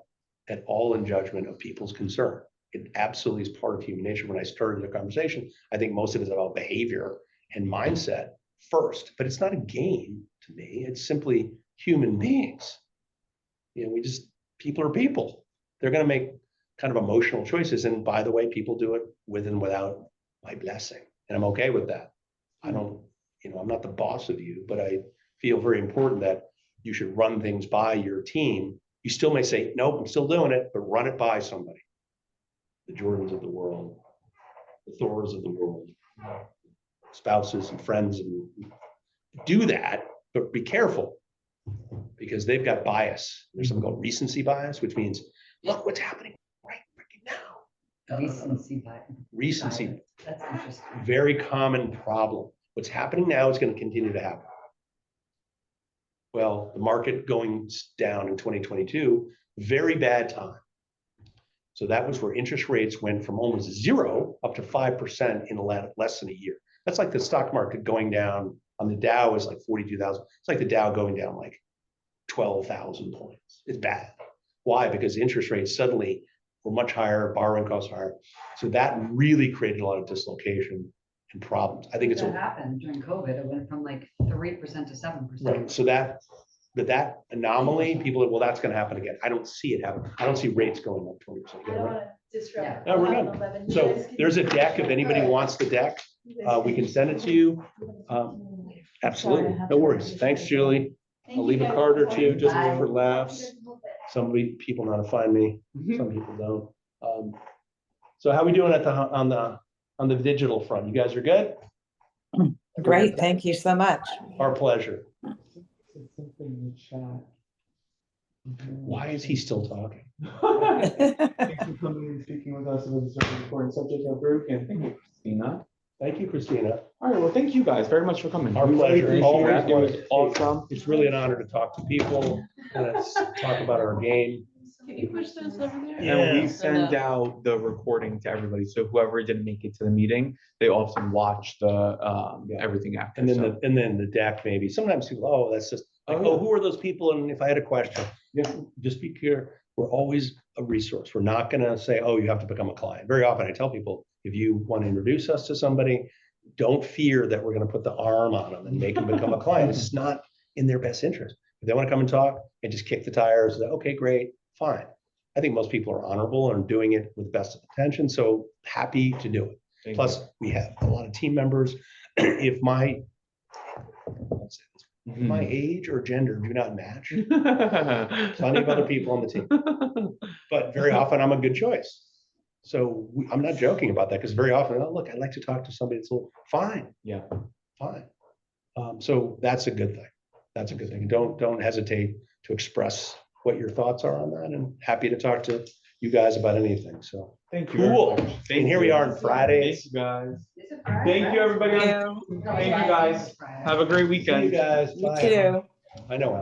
at all in judgment of people's concern. It absolutely is part of human nature. When I started the conversation, I think most of it is about behavior and mindset first, but it's not a game to me. It's simply human beings. People are people. They're going to make kind of emotional choices. And by the way, people do it with and without my blessing. And I'm okay with that. I'm not the boss of you, but I feel very important that you should run things by your team. You still may say, nope, I'm still doing it, but run it by somebody. The Jordans of the world, the Thors of the world, spouses and friends, and do that, but be careful because they've got bias. There's something called recency bias, which means, look what's happening right now. Recency bias. Recency, That's interesting. very common problem. What's happening now is going to continue to happen. Well, the market going down in 2022, very bad time. So that was where interest rates went from almost 0 up to 5% in less than a year. That's like the stock market going down on the Dow is like 42,000. It's like the Dow going down like 12,000 points. It's bad. Why? Because interest rates suddenly were much higher, borrowing costs higher. So that really created a lot of dislocation and problems. I think That happened during COVID. It went from like 3% to 7%. right. So that anomaly, people are, well, that's going to happen again. I don't see it happen. I don't see rates going up 20%. I don't want to disrupt. No, we're good. 11. You So guys can- there's a deck. If anybody wants the deck, You guys we can send it to you. Absolutely. No worries. Thanks, Julie. Thank I'll you leave a guys. card or two just Bye. for laughs. People know how to find me. Some people don't. So how we doing on the digital front? You guys are good? Great, thank you so much. Our pleasure. In the chat. Why is he still talking? Thanks for coming and speaking with us about this very important subject of Baruch, and thank you, Christina. Thank you, Christina. All right, well, thank you guys very much for coming. Our We really pleasure. appreciate Always it. It wanted was to see. awesome. It's really an honor to talk to people and let's talk about our game. Can you push those over there? And we Yeah. send out the recording to everybody, so whoever didn't make it to the meeting, they often watch the everything after. And then so. the deck maybe. Sometimes people, oh, that's just, like, Oh, oh, yeah. who are those people? And if I had a question, Yeah. just be clear. We're always a resource. We're not gonna say, oh, you have to become a client. Very often I tell people, if you want to introduce us to somebody, don't fear that we're gonna put the arm on them and make them become a client. It's just not in their best interest. If they want to come and talk and just kick the tires, say, okay, great, fine. I think most people are honorable and doing it with best of intention, so happy to do it. Thank Plus, we have a lot of team members. If my you. my age or gender do not match, plenty of other people on the team, but very often I'm a good choice. So I'm not joking about that, because very often, oh, look, I'd like to talk to somebody that's a little, fine, Yeah. fine. So that's a good thing. That's a good thing. Don't hesitate to express what your thoughts are on that, and happy to talk to you guys about anything. So Thank you. cool. very much. And here we you. are on Fridays. Thank you guys. Is it Friday? Thank you, everybody. You Thank you guys. Have a great See you weekend. guys. You Bye. too. I know.